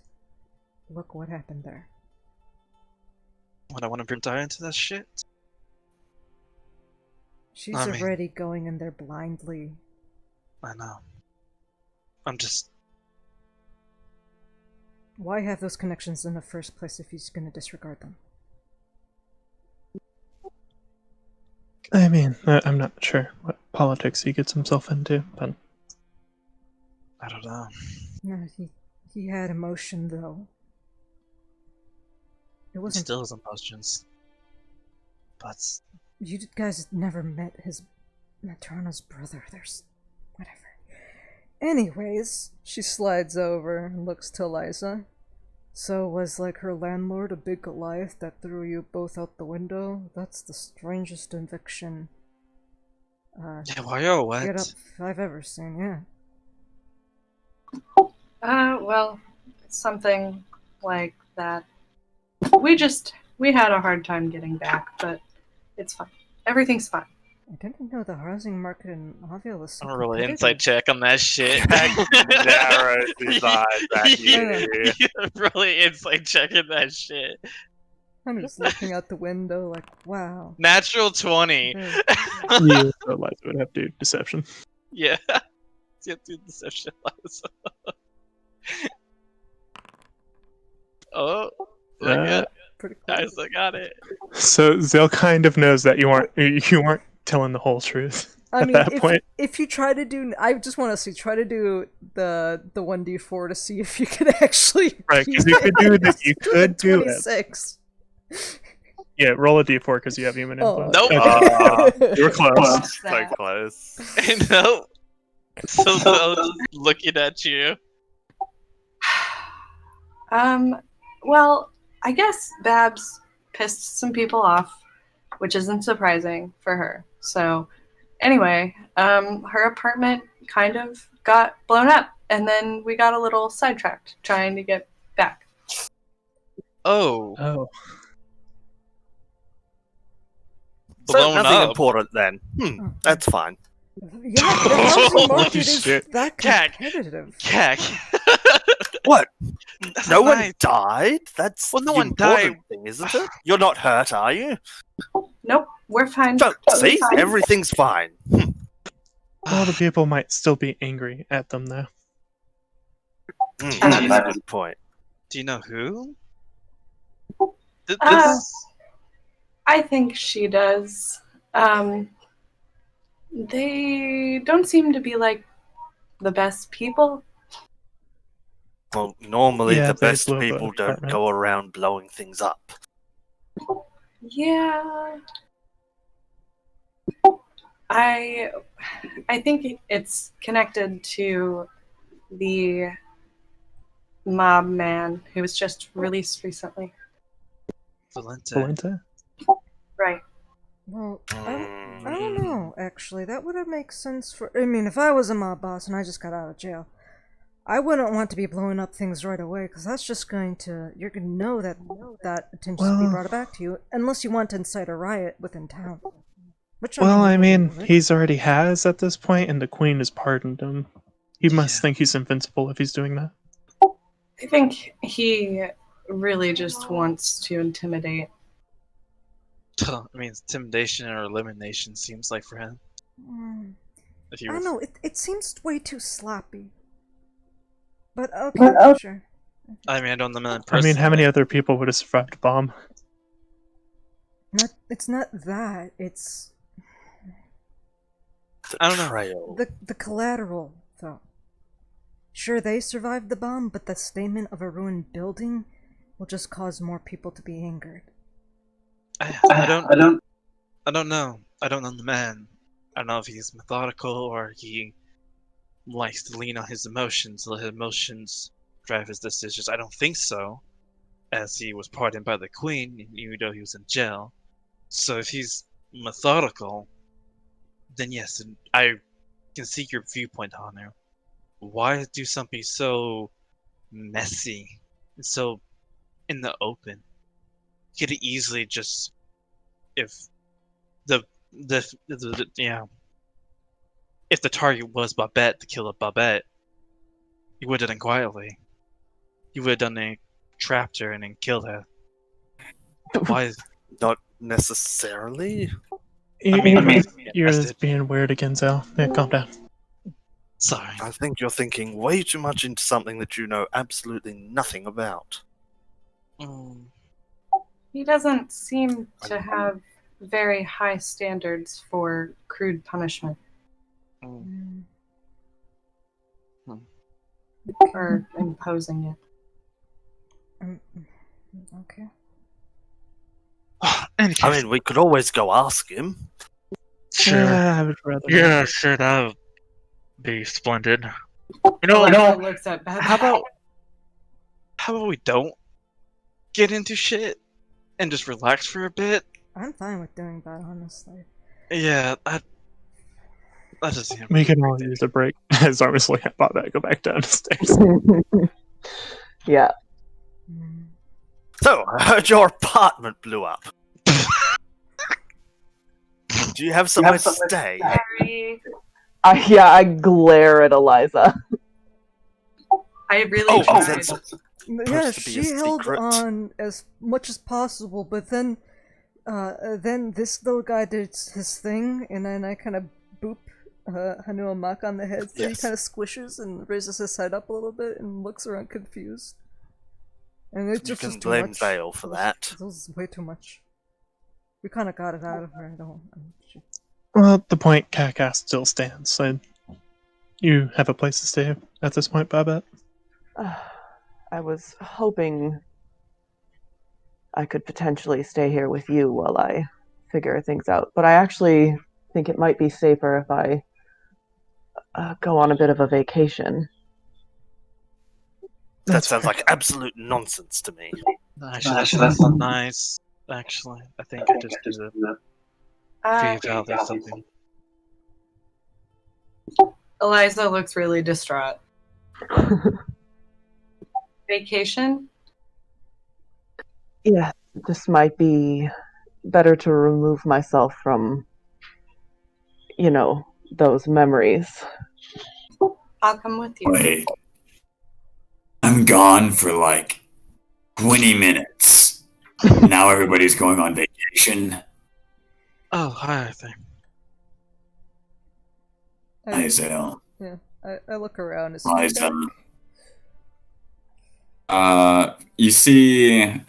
look what happened there. Would I want to bring Dyer into that shit? She's I mean- already going in there blindly. I know. I'm just. Why have those connections in the first place if he's gonna disregard them? I mean, I'm not sure what politics he gets himself into, but I don't know. No, he had emotion though. It He wasn't. still has emotions. But You guys never met his Matrona's brother. There's whatever. Anyways, she slides over and looks to Liza. So was like her landlord a big Goliath that threw you both out the window? That's the strangest eviction. yeah, why are what? Get up I've ever seen. Yeah. Well, something like that. We had a hard time getting back, but it's fine. Everything's fine. I didn't know the housing market in Avia was so I'm a really competitive. inside check on that shit. Narrow decides that Yeah, really inside checking that shit. I'm just looking out the window like, wow. Natural 20. Very- you otherwise would have to do deception. Yeah. Yeah, dude, deception. Oh, look at Uh, Pretty close. guys, I got it. So Zale kind of knows that you aren't telling the whole truth I at mean, that point. if you try to do, I just want to see, try to do the 1d4 to see if you can actually. Right, because you could do that. You could do it. 26. Yeah, roll a d4 because you have human Oh, influence. Nope. Okay. You were close. So close. No. So just looking at you. Well, I guess Babs pissed some people off, which isn't surprising for her. So, anyway, her apartment kind of got blown up, and then we got a little sidetracked trying to get back. Oh, Oh. So blown nothing up. important then. That's fine. Yeah, the housing market Holy is shit. that Cack. competitive. Cack. What? That's No not one nice. died? That's Well, no the one important died. thing, isn't it? You're not hurt, are you? Nope, we're fine. So, We're see? fine. Everything's fine. Well, the people might still be angry at them, though. That's a good point. Do you know who? Uh, I think she does. They don't seem to be like the best people. Well, normally Yeah, the they best blew up an people don't apartment. go around blowing things up. Yeah. I think it's connected to the mob man who was just released recently. Valente. Valente? Right. Well, I don't know, actually. That would have made sense for. I mean, if I was a mob boss and I just got out of jail, I wouldn't want to be blowing up things right away, because that's just going to. You're going to know that attention will be Well- brought back to you, unless you want to incite a riot within town. Which, Well, I you mean, wouldn't, right? he's already has at this point, and the queen has pardoned him. He must Yeah. think he's invincible if he's doing that. I think he really just wants to intimidate. I mean, intimidation or elimination seems like for him. Mm, If I you don't were know, it seems way too sloppy. But okay, sure. I mean, I don't know him I personally. mean, how many other people would have survived a bomb? It's not that, it's I don't know. Trail. the collateral, though. Sure, they survived the bomb, but the statement of a ruined building will just cause more people to be angered. I don't know. I don't know the man. I don't know if he's methodical or he likes to lean on his emotions, let his emotions drive his decisions. I don't think so, as he was pardoned by the queen, even though he was in jail. So if he's methodical, then yes, and I can see your viewpoint, Hanu. Why do something so messy and so in the open? You could easily just, if if the target was Babette, to kill a Babette, you would have done quietly. You would have done a trapped her and then killed her. Why? Not necessarily. You're I just did. being weird again, Zal. Yeah, calm down. Sorry. I think you're thinking way too much into something that you know absolutely nothing about. Mm, He doesn't seem to have very high standards for crude punishment mm. Mm, or imposing it. okay. I mean, we could always go ask him. Sure. Yeah, I would rather. Yeah, sure. That would be splendid. Alexa looks at Beth. How about we don't get into shit and just relax for a bit? I'm fine with doing that, honestly. Yeah, that doesn't seem. We can all use a break. As I was looking at Bob, go back down the stairs. Yeah. Mm. So, I heard your apartment blew up. Do you have somewhere to stay? Sorry. I glare at Eliza. I really Oh, tried. that's Yeah, to be she a held secret. on as much as possible, but then this little guy did his thing, and then I kind of boop Hanua Mak on the head, so he Yes. kind of squishes and raises his head up a little bit and looks around confused. And it You just was can too blame much. Vale for that. It was way too much. We kind of got it out of her. Well, the point Kakas still stands. You have a place to stay at this point, Babette? I was hoping I could potentially stay here with you while I figure things out, but I actually think it might be safer if I go on a bit of a vacation. That sounds like absolute nonsense to me. Actually, that sounds nice. Actually, I think I just need to reevaluate something. Eliza looks really distraught. Vacation? Yeah, this might be better to remove myself from, those memories. I'll come with you. Wait. I'm gone for like 20 minutes. Now everybody's going on vacation. Oh, hi, Arthur. Hi, Zale. Yeah, I look around. Is he Liza. back? You see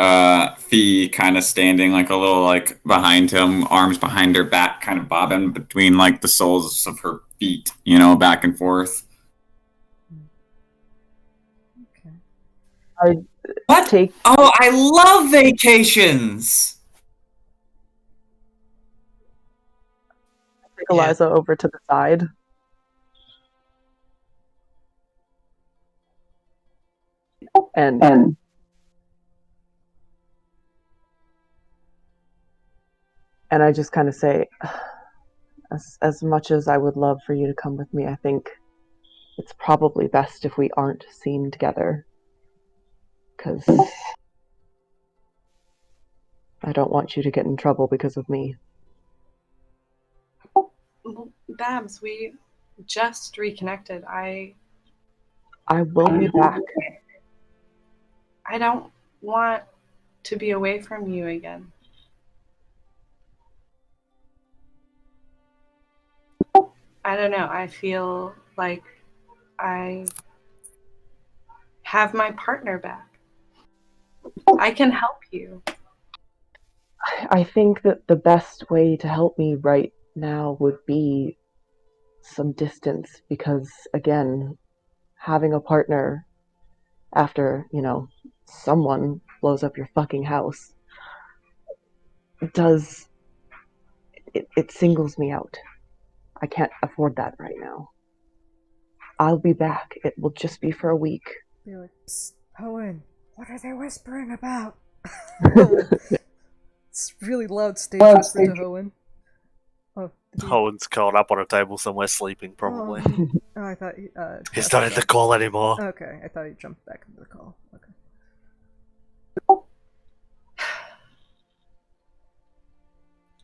Fee kind of standing like a little like behind him, arms behind her back, kind of bobbing between like the soles of her feet, back and forth. Okay. What? Oh, I love vacations! Take Eliza over to the side. And I just kind of say, as much as I would love for you to come with me, I think it's probably best if we aren't seen together. Because I don't want you to get in trouble because of me. Babs, we just reconnected. I will be back. I don't want to be away from you again. I don't know. I feel like I have my partner back. I can help you. I think that the best way to help me right now would be some distance because, again, having a partner after, someone blows up your fucking house it singles me out. I can't afford that right now. I'll be back. It will just be for a week. Be like, psst, Owen, what are they whispering about? It's really loud stage whisper to Owen. Oh, Owen's curled up on a table somewhere sleeping, probably. Oh, I thought He's not in the call anymore. Okay, I thought he jumped back into the call. Okay.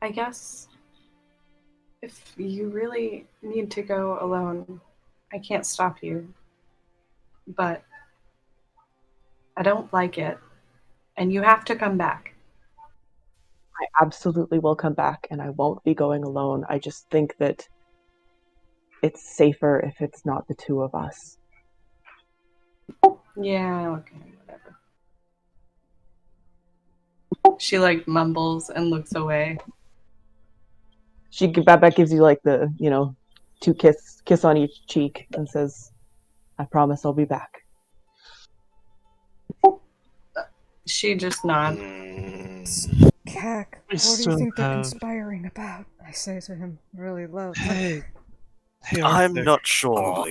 I guess if you really need to go alone, I can't stop you. But I don't like it. And you have to come back. I absolutely will come back, and I won't be going alone. I just think that it's safer if it's not the two of us. Yeah, okay, whatever. She mumbles and looks away. Babette gives you the, 2 kiss on each cheek and says, I promise I'll be back. She just nods. Kak, what do you think they're conspiring about? I say to him really loud. Hey, I'm not sure.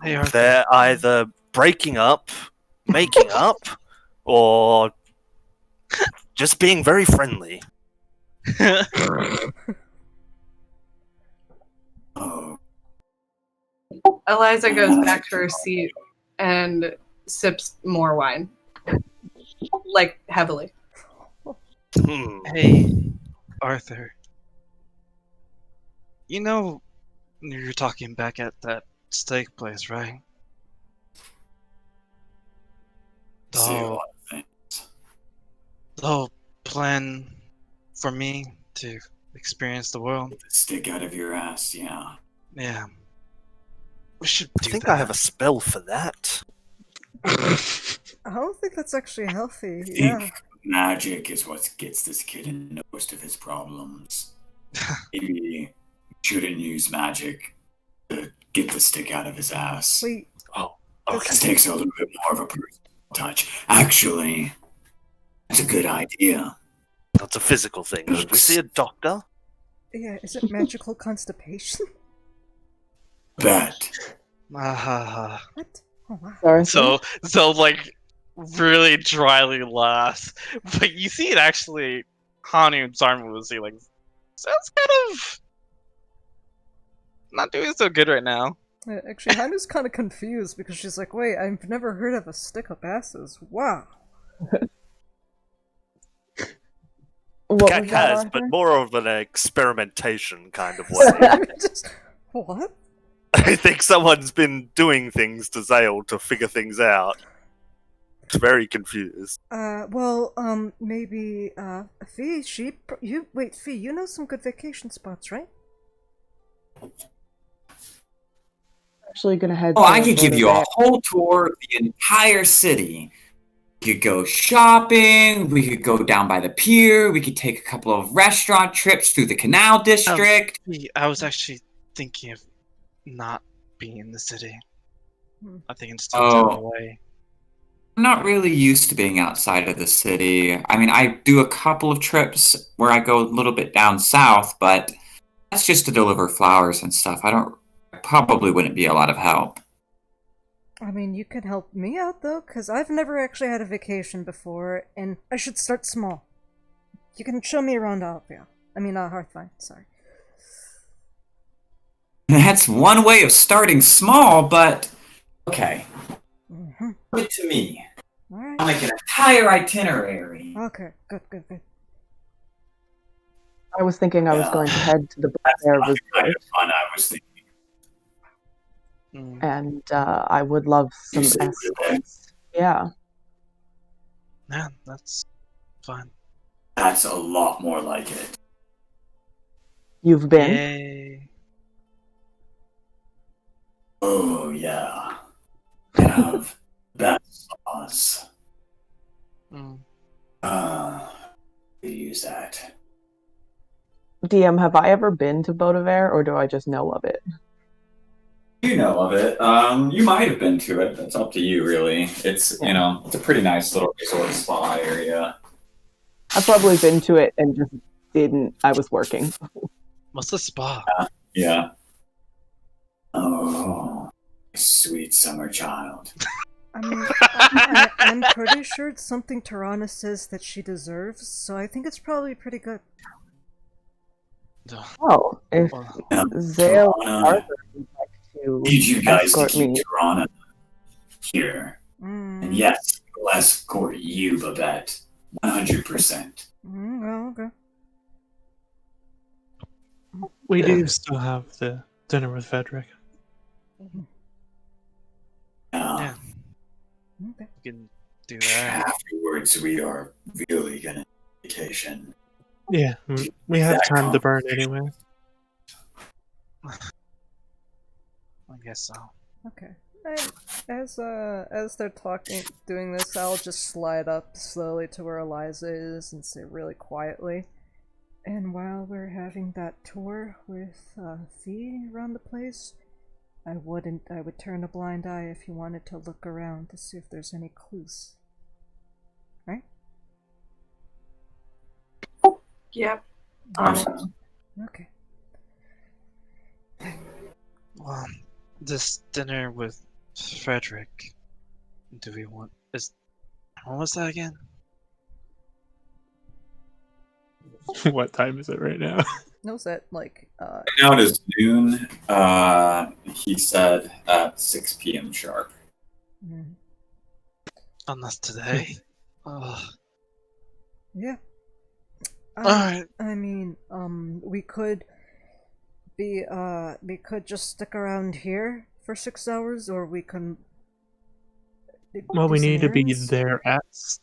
Hey, Arthur. They're either breaking up, making up, or just being very friendly. Eliza goes back to her seat and sips more wine. Heavily. Hey, Arthur. You're talking back at steak place, right? The whole plan for me to experience the world. Stick out of your ass, yeah. Yeah. We should do I think that. I have a spell for that. I don't think that's actually healthy. Yeah. Magic is what gets this kid in most of his problems. Maybe shouldn't use magic to get the stick out of his ass. Wait, Oh, This okay. takes a little bit more of a personal touch. Actually, that's a good idea. That's a physical thing. Should we see a doctor? yeah, is it magical constipation? Bet. Ah. What? Oh wow. Sorry. So like really dryly laughs, but you see it actually. Hanu's arm was like sounds kind of not doing so good right now. Actually, Hanu's kind of confused because she's like, wait, I've never heard of a stick up asses. Wow. What Cat was that, has, Arthur? but more of an experimentation kind of way. Just, what? I think someone's been doing things to Zale to figure things out. It's very confused. Maybe, Fee, wait, Fee, you know some good vacation spots, right? Actually gonna head Oh, to I could give you a Bonaire. whole tour of the entire city. We could go shopping. We could go down by the pier. We could take a couple of restaurant trips through the canal district. I was actually thinking of not being in the city. I think instead of down away. I'm not really used to being outside of the city. I mean, I do a couple of trips where I go a little bit down south, but that's just to deliver flowers and stuff. I probably wouldn't be a lot of help. I mean, you could help me out, though, because I've never actually had a vacation before, and I should start small. You can show me around Alpia. I mean, Hearthvine, sorry. That's one way of starting small, but okay. Mm-hmm. Give it to me. Alright. I'll make an entire itinerary. Okay, good. I was thinking I was going to head to the That's Bonaire not the kind resort, of fun I was thinking. and I would love some You say really? escorts. Yeah. Yeah, that's fun. That's a lot more like it. You've been? Yay. Oh, yeah. Have that sauce. Mm. Use that. DM, have I ever been to Bonaire, or do I just know of it? You know of it. You might have been to it. That's up to you, really. It's, it's a pretty nice little resort spa area. I've probably been to it and just didn't. I was working. What's the spa? Yeah. Oh, sweet summer child. I mean, I'm pretty sure it's something Tirana says that she deserves, so I think it's probably pretty good. Oh, if Zale and Tirana, Arthur would like to need you guys to escort keep me. Tirana here. And yes, we'll escort you, Babette. 100%. Well, okay. We do still have the dinner with Frederick. Yeah, Okay. we can do that. Afterwards, we are really gonna vacation. Yeah, we have time to burn anyway. I guess so. Okay. As they're doing this, I'll just slide up slowly to where Eliza is and say really quietly. And while we're having that tour with Fee around the place, I would turn a blind eye if you wanted to look around to see if there's any clues. Right? Yep. On it. Okay. Well, this dinner with Frederick. Do we want? What was that again? What time is it right now? Knows that like Now it is noon. He said at 6 p.m. sharp. Unless today. yeah. Alright. I mean, we could just stick around here for 6 hours, or we can. Well, we do some need to be errands.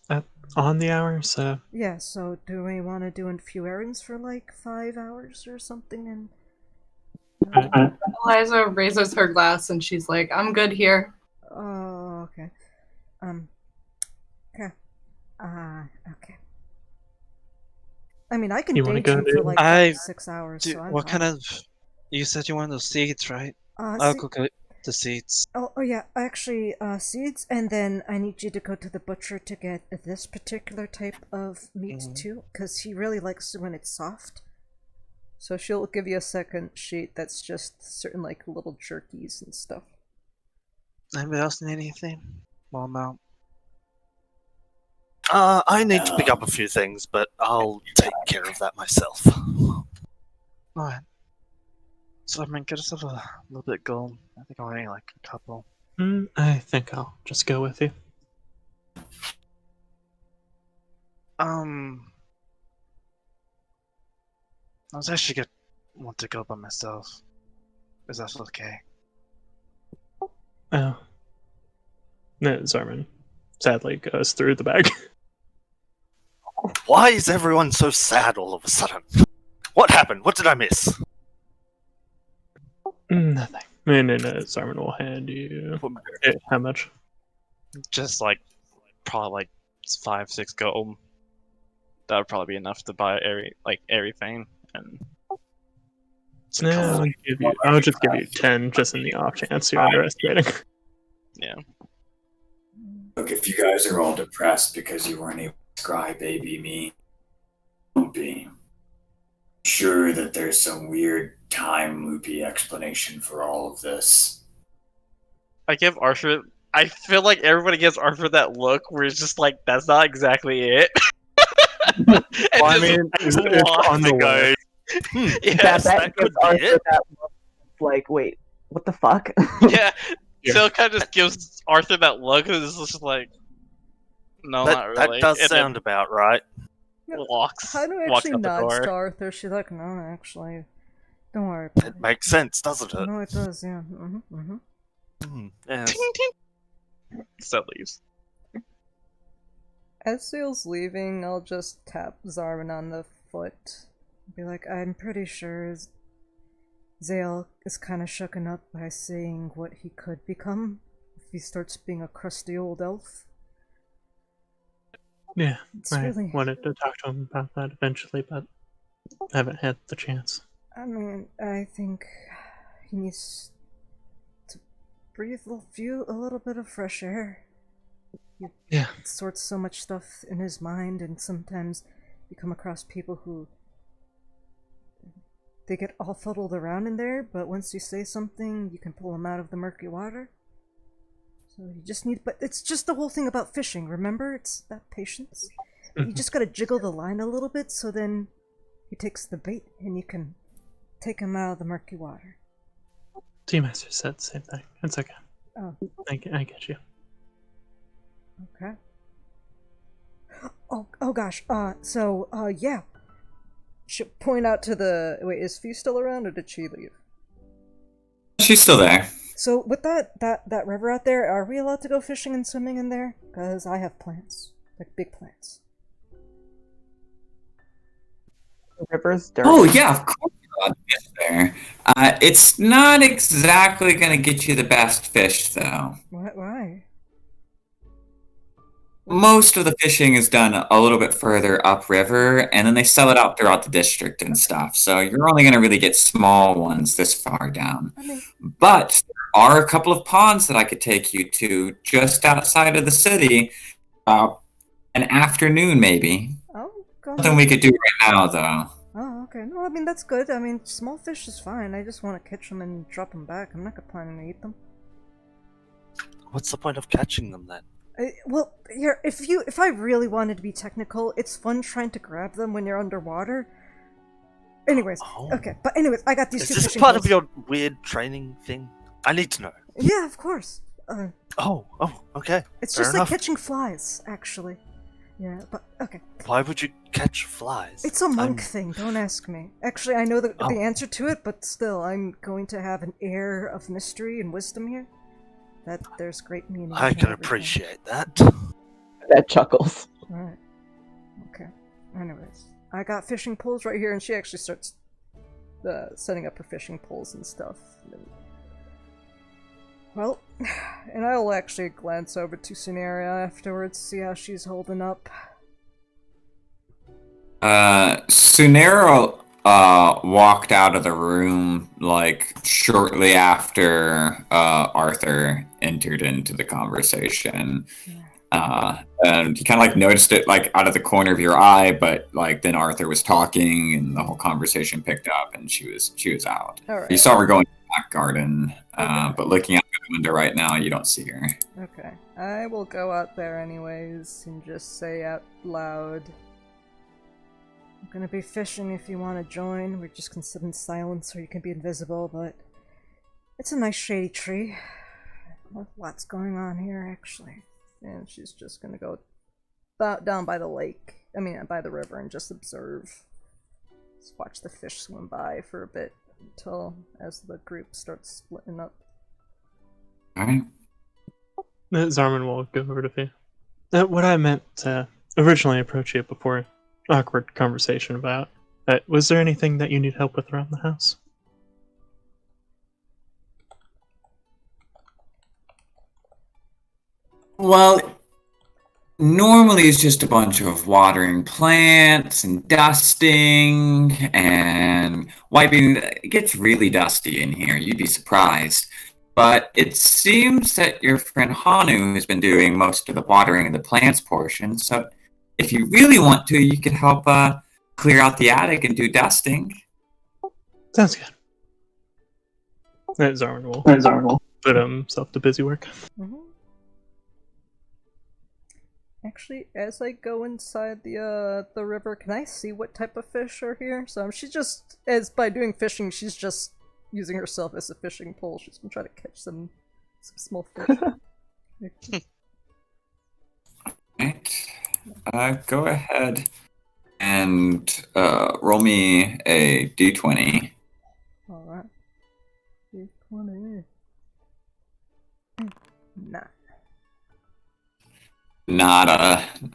there on the hour, so Yeah, so do we want to do a few errands for like 5 hours or something? And Eliza raises her glass and she's like, I'm good here. oh, okay. Okay. Okay. I mean, I can You wanna date go you for to- like I 6 hours. Do, So I'm what fine. kind of? You said you wanted those seeds, right? Uh, I'll see- go get the seeds. oh yeah, actually, seeds, and then I need you to go to the butcher to get this particular type of meat Mhm. too, because he really likes it when it's soft. So she'll give you a second sheet that's just certain like little jerkies and stuff. Anybody else need anything? While I'm out. I need to pick up a few things, but I'll take care of that myself. Alright. So I mean, get yourself a little bit of gold. I think I'll need like a couple. I think I'll just go with you. I was actually gonna want to go by myself. Is that okay? Oh. No, Zarman sadly goes through the bag. Why is everyone so sad all of a sudden? What happened? What did I miss? Nothing. And then Zarman will hand you. How much? Just like probably like 5-6 gold. That would probably be enough to buy everything and some No, I'll just give you 10 just in the off chance you're underestimating. Yeah. Look, if you guys are all depressed because you weren't able to scry baby me, don't be. Sure that there's some weird time loopy explanation for all of this. I give Arthur. I feel like everybody gives Arthur that look where it's just like that's not exactly it. Well, I mean, it's on the way. Yes, that could gives be Arthur it. that look. Like, wait, what the fuck? yeah. Yeah. So it kind of just gives Arthur that look, and it's just like, no, not That really. does And sound about right. then walks Hanu walks actually out the nods door. to Arthur. She's like, no, actually, don't worry about It it. makes sense, doesn't it? No, it does, yeah. Yes. So leaves. As Seal's leaving, I'll just tap Zarman on the foot. Be like, I'm pretty sure Zale is kind of shooken up by seeing what he could become if he starts being a crusty old elf. Yeah, It's I really. wanted to talk to him about that eventually, but haven't had the chance. I mean, I think he needs to breathe a little bit of fresh air. Yeah. Sorts so much stuff in his mind, and sometimes you come across people who they get all fuddled around in there, but once you say something, you can pull them out of the murky water. So you just need, but it's just the whole thing about fishing, remember? It's that patience. You just gotta jiggle the line a little bit, so then he takes the bait, and you can take him out of the murky water. T-Master said the same thing. It's okay. Oh. I get you. Okay. Oh gosh. Yeah. Should point out to the. Wait, is Fee still around, or did she leave? She's still there. So with that river out there, are we allowed to go fishing and swimming in there? Cause I have plans, like big plans. The river's dirty. Oh yeah, of course you're allowed to get there. It's not exactly gonna get you the best fish though. Why? Most of the fishing is done a little bit further upriver, and then they sell it out throughout the district and stuff. So you're only going to really get small ones this far down. I mean, But there are a couple of ponds that I could take you to just outside of the city. An afternoon, maybe. oh, go Something we could do right now, though. Oh, okay. No, I mean that's good. I mean, small fish is fine. I just want to catch them and drop them back. I'm not planning to eat them. What's the point of catching them then? Well, here, if I really wanted to be technical, it's fun trying to grab them when you're underwater. Anyways, okay. But anyways, I got these Is two this fishing part poles. of your weird training thing? I need to know. Yeah, of course. Oh, okay. It's Fair just enough. like catching flies, actually. Yeah, but okay. Why would you catch flies? It's a monk thing. Don't ask me. Actually, I know the answer to it, but still, I'm going to have an air of mystery and wisdom here. That there's great meaning. I in can everything. appreciate that. That chuckles. Alright. Okay. Anyways, I got fishing poles right here, and she actually starts setting up her fishing poles and stuff. Well, and I will actually glance over to Suneria afterwards, see how she's holding up. Sunero walked out of the room like shortly after Arthur entered into the conversation. And you kind of like noticed it like out of the corner of your eye, but like then Arthur was talking and the whole conversation picked up and she was out. All right. You saw her going to the back garden, Okay. but looking out the window right now, you don't see her. Okay. I will go out there anyways and just say out loud, I'm gonna be fishing if you want to join. We just can sit in silence or you can be invisible, but it's a nice shady tree. Lots going on here, actually. And she's just gonna go down by the lake. I mean, by the river and just observe. Just watch the fish swim by for a bit until as the group starts splitting up. Alright. Zarman will go over to Fee. What I meant to originally approach you before awkward conversation about, was there anything that you need help with around the house? Well, normally it's just a bunch of watering plants and dusting and wiping. It gets really dusty in here, you'd be surprised. But it seems that your friend Hanu has been doing most of the watering of the plants portion, so if you really want to, you could help clear out the attic and do dusting. Sounds good. Zarman will put himself to busy work. Mm-hmm. Actually, as I go inside the river, can I see what type of fish are here? So she just, as by doing fishing, she's just using herself as a fishing pole. She's gonna try to catch some small fish. Right. Go ahead and roll me a d20. Alright. D20. Nah. Not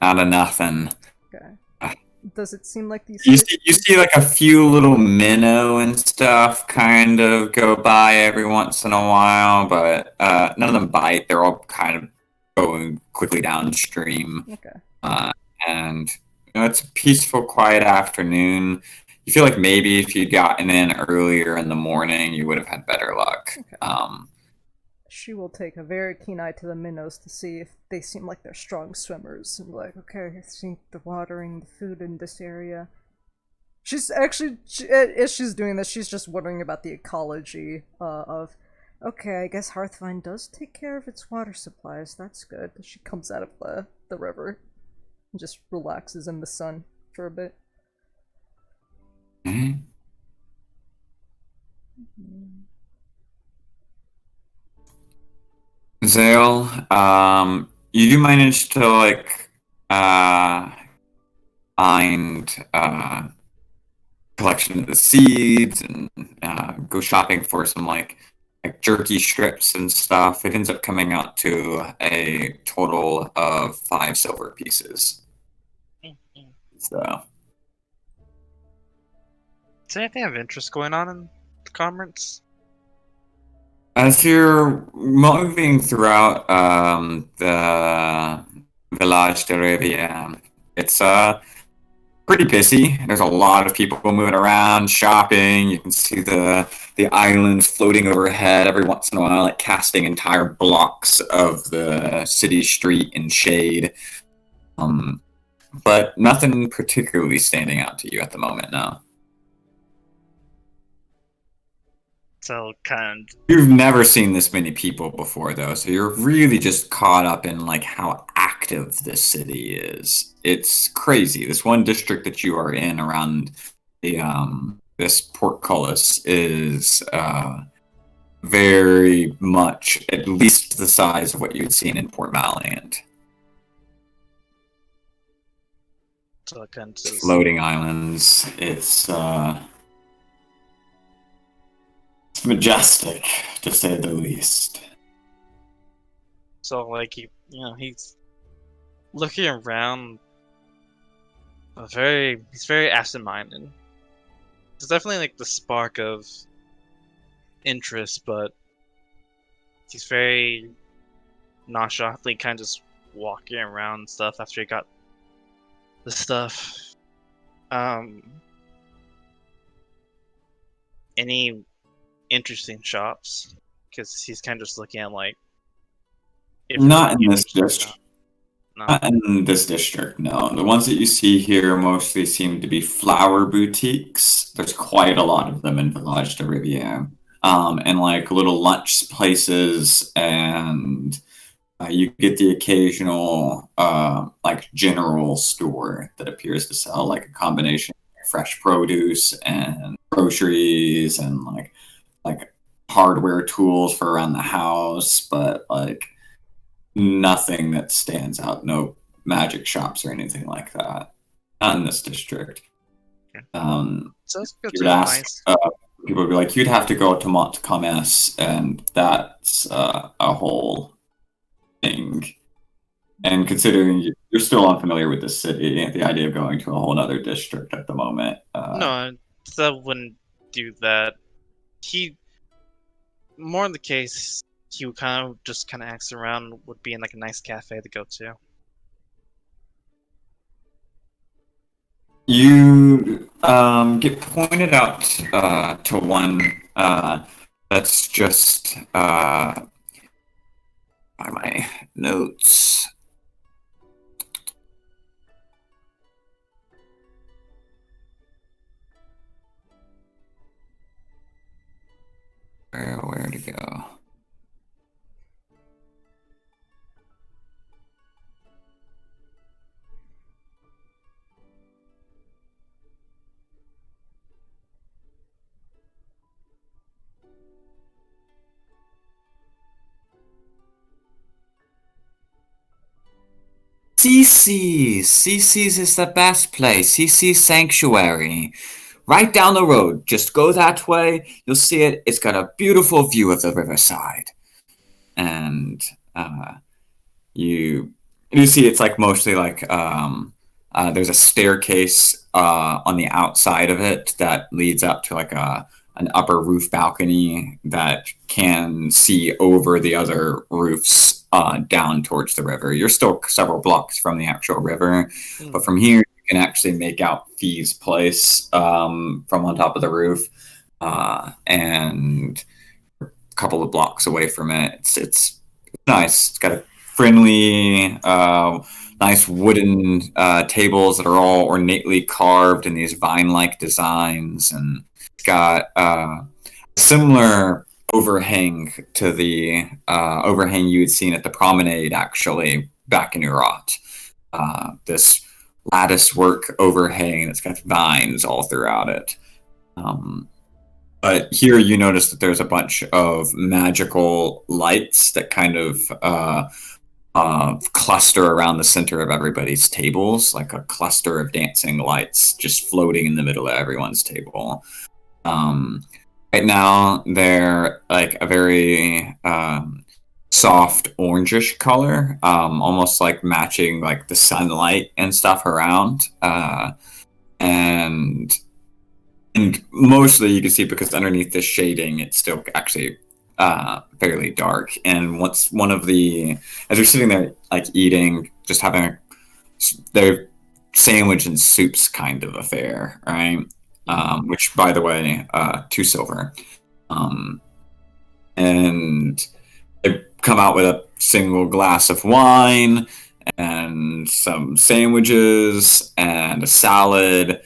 a nothing. Okay. Does it seem like these You fish... see like a few little minnow and stuff kind of go by every once in a while, but none of them bite. They're all kind of going quickly downstream. Okay. And it's a peaceful, quiet afternoon. You feel like maybe if you'd gotten in earlier in the morning, you would have had better luck. Okay. She will take a very keen eye to the minnows to see if they seem like they're strong swimmers. And like, okay, I think the watering, the food in this area. She's actually, as she's doing this, she's just wondering about the ecology of, okay, I guess Hearthvine does take care of its water supplies. That's good. She comes out of the river and just relaxes in the sun for a bit. Mm-hmm. Zale, you do manage to like find collection of the seeds and go shopping for some like jerky strips and stuff. It ends up coming out to a total of 5 silver pieces. So, Is there anything of interest going on in the conference? as you're moving throughout the Village de Rivière, it's pretty busy. There's a lot of people moving around, shopping. You can see the island floating overhead every once in a while, like casting entire blocks of the city street in shade. But nothing particularly standing out to you at the moment now. So kind You've never seen this many people before, though, so you're really just caught up in like how active this city is. It's crazy. This one district that you are in around the this portcullis is very much at least the size of what you had seen in Port Valiant. so kind of Floating islands. It's majestic, to say the least. so like he's looking around. He's very absent-minded. There's definitely like the spark of interest, but he's very nonchalantly kind of just walking around and stuff after he got the stuff. any interesting shops? Because he's kind of just looking at like. If Not in you this can district. shop. No. Not in this district, no. The ones that you see here mostly seem to be flower boutiques. There's quite a lot of them in Village de Riviere. And like little lunch places, and you get the occasional like general store that appears to sell like a combination of fresh produce and groceries and like hardware tools for around the house, but like nothing that stands out. No magic shops or anything like that. Not in this district. So let's go You to would a ask, nice. people would be like, you'd have to go to Montcalm-S, and that's a whole thing. And considering you're still unfamiliar with the city, the idea of going to a whole other district at the moment. No, that wouldn't do that. He, more in the case, he would kind of ask around, would be in like a nice cafe to go to. You get pointed out to one that's just by my notes. Where to go? CC's is the best place. CC's Sanctuary. Right down the road. Just go that way. You'll see it. It's got a beautiful view of the riverside. And you see it's like mostly like there's a staircase on the outside of it that leads up to like an upper roof balcony that can see over the other roofs down towards the river. You're still several blocks from the actual river, but from here you can actually make out Fee's place from on top of the roof, and a couple of blocks away from it. It's nice. It's got a friendly, nice wooden tables that are all ornately carved in these vine-like designs, and it's got a similar overhang to the overhang you had seen at the promenade, actually, back in Urat. This lattice work overhang that's got vines all throughout it. But here you notice that there's a bunch of magical lights that kind of cluster around the center of everybody's tables, like a cluster of dancing lights just floating in the middle of everyone's table. Right now, they're like a very soft orangish color, almost like matching like the sunlight and stuff around. And mostly you can see because underneath the shading, it's still actually fairly dark. And once as you're sitting there like eating, just having their sandwich and soups kind of affair, right? Which, by the way, 2 silver. And they come out with a single glass of wine and some sandwiches and a salad.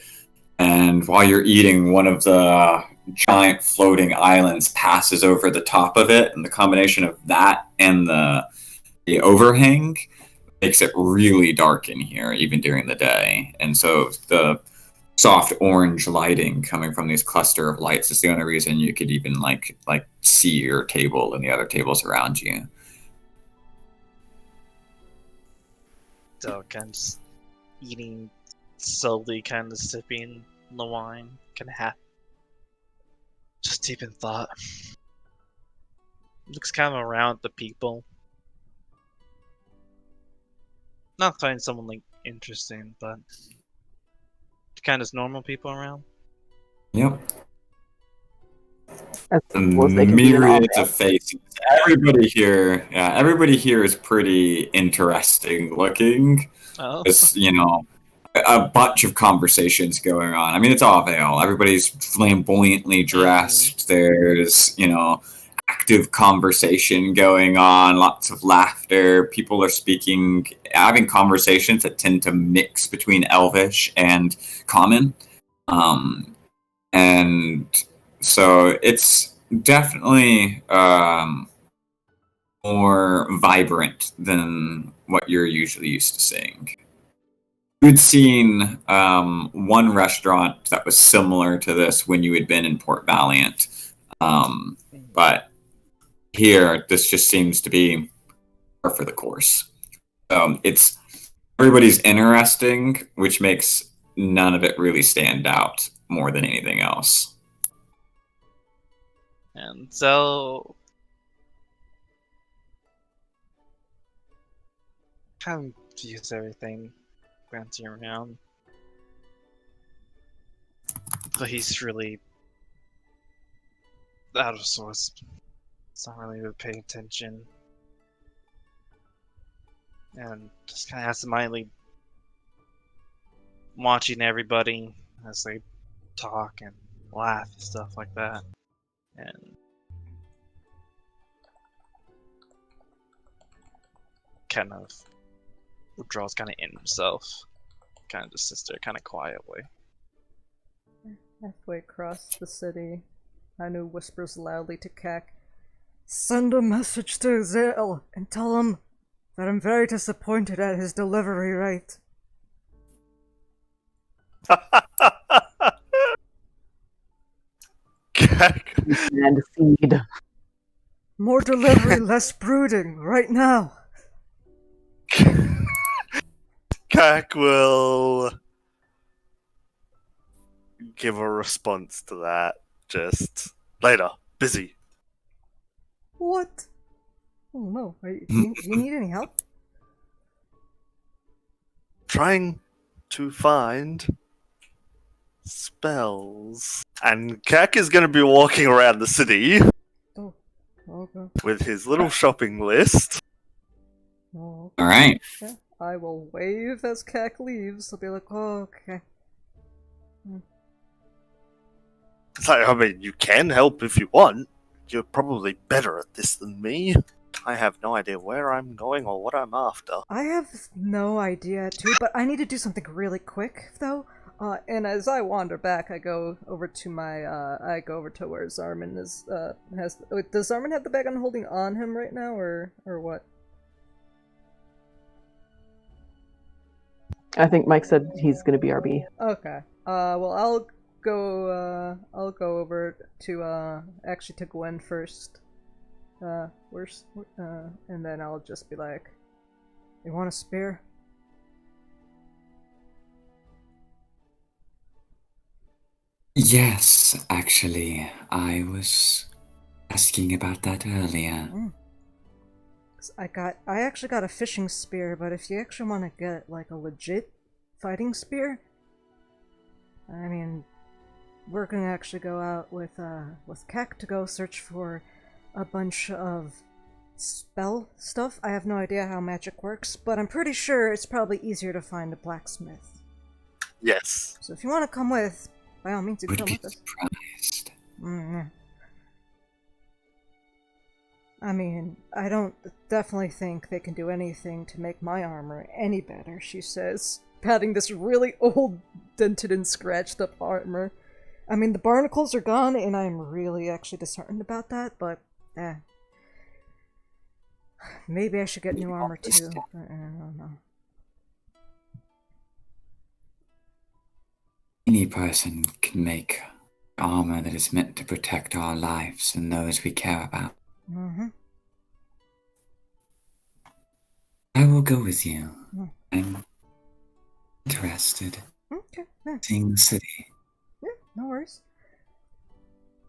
And while you're eating, one of the giant floating islands passes over the top of it, and the combination of that and the overhang makes it really dark in here, even during the day. And so the soft orange lighting coming from these cluster of lights is the only reason you could even like see your table and the other tables around you. So kind of just eating slowly, kind of sipping the wine, kind of just deep in thought. Looks kind of around the people. Not find someone like interesting, but kind of normal people around. Yep. Was they can be an Myriads opera. of faces. Everybody here is pretty interesting looking. Oh, It's, a bunch of conversations going on. I mean, it's all Vale. Everybody's flamboyantly dressed. There's, active conversation going on, lots of laughter. People are speaking, having conversations that tend to mix between Elvish and Common. And so it's definitely more vibrant than what you're usually used to seeing. You'd seen one restaurant that was similar to this when you had been in Port Valiant, but here this just seems to be par for the course. It's everybody's interesting, which makes none of it really stand out more than anything else. And so, kind of views everything glancing around. But he's really out of sorts. It's not really paying attention. And just kind of absentmindedly watching everybody as they talk and laugh and stuff like that. And kind of withdraws kind of in himself. Kind of just sits there kind of quietly. Halfway across the city, Anu whispers loudly to Kek, "Send a message to Zale and tell him that I'm very disappointed at his delivery rate." And seed. More delivery, less brooding, right now. Kak will give a response to that. Just later, busy. What? Oh no, do you need any help? Trying to find spells. And Kak is going to be walking around the city Oh, okay. with his little shopping list. Oh, All right. yeah. I will wave as Kek leaves. I'll be like, oh, okay. It's like, I mean, you can help if you want. You're probably better at this than me. I have no idea where I'm going or what I'm after. I have no idea too, but I need to do something really quick though. And as I wander back, I go over to where Zarman is. Does Zarman have the bag I'm holding on him right now, or what? I think Mike said he's going to be RB. Okay. Well, I'll go over to actually to Gwen first. And then I'll just be like, "You want a spear?" Yes, actually, I was asking about that earlier. I actually got a fishing spear, but if you actually want to get like a legit fighting spear, I mean, we're gonna actually go out with Kek to go search for a bunch of spell stuff. I have no idea how magic works, but I'm pretty sure it's probably easier to find a blacksmith. Yes. So if you want to come with, by all means, you can Would come be with us. surprised. I mean, I don't definitely think they can do anything to make my armor any better, she says, patting this really old, dented and scratched up armor. I mean, the barnacles are gone, and I'm really actually disheartened about that, but, maybe I should get new armor too. I don't know. Any person can make armor that is meant to protect our lives and those we care about. I will go with you. I'm interested. Okay, yeah. Seeing the city. Yeah, no worries.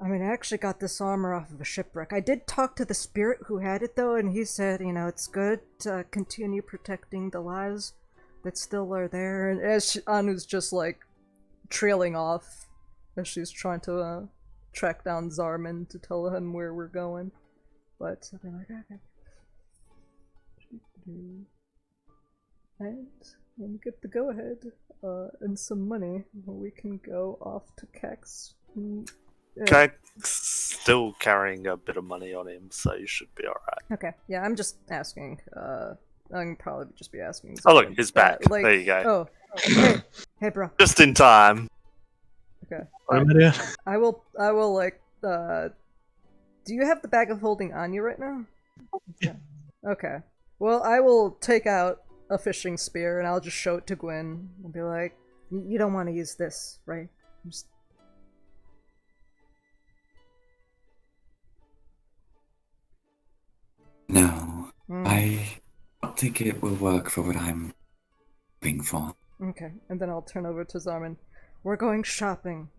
I mean, I actually got this armor off of a shipwreck. I did talk to the spirit who had it, though, and he said, it's good to continue protecting the lives that still are there. And as Anu's just, trailing off as she's trying to, track down Zarman to tell him where we're going. But I'll be like, okay. And let me get the go-ahead. and some money, we can go off to Kex. Jack's still carrying a bit of money on him, so you should be alright. Okay, yeah, I'm just asking. I can probably just be asking. Oh, look, he's back. Like, there you go. Oh, hey, bro. Just in time. Okay. I will, like, do you have the bag of holding on you right now? Yeah. Okay. Well, I will take out a fishing spear and I'll just show it to Gwen and be like, you don't want to use this, right? Just... No, I don't think it will work for what I'm looking for. Okay, and then I'll turn over to Zarman. We're going shopping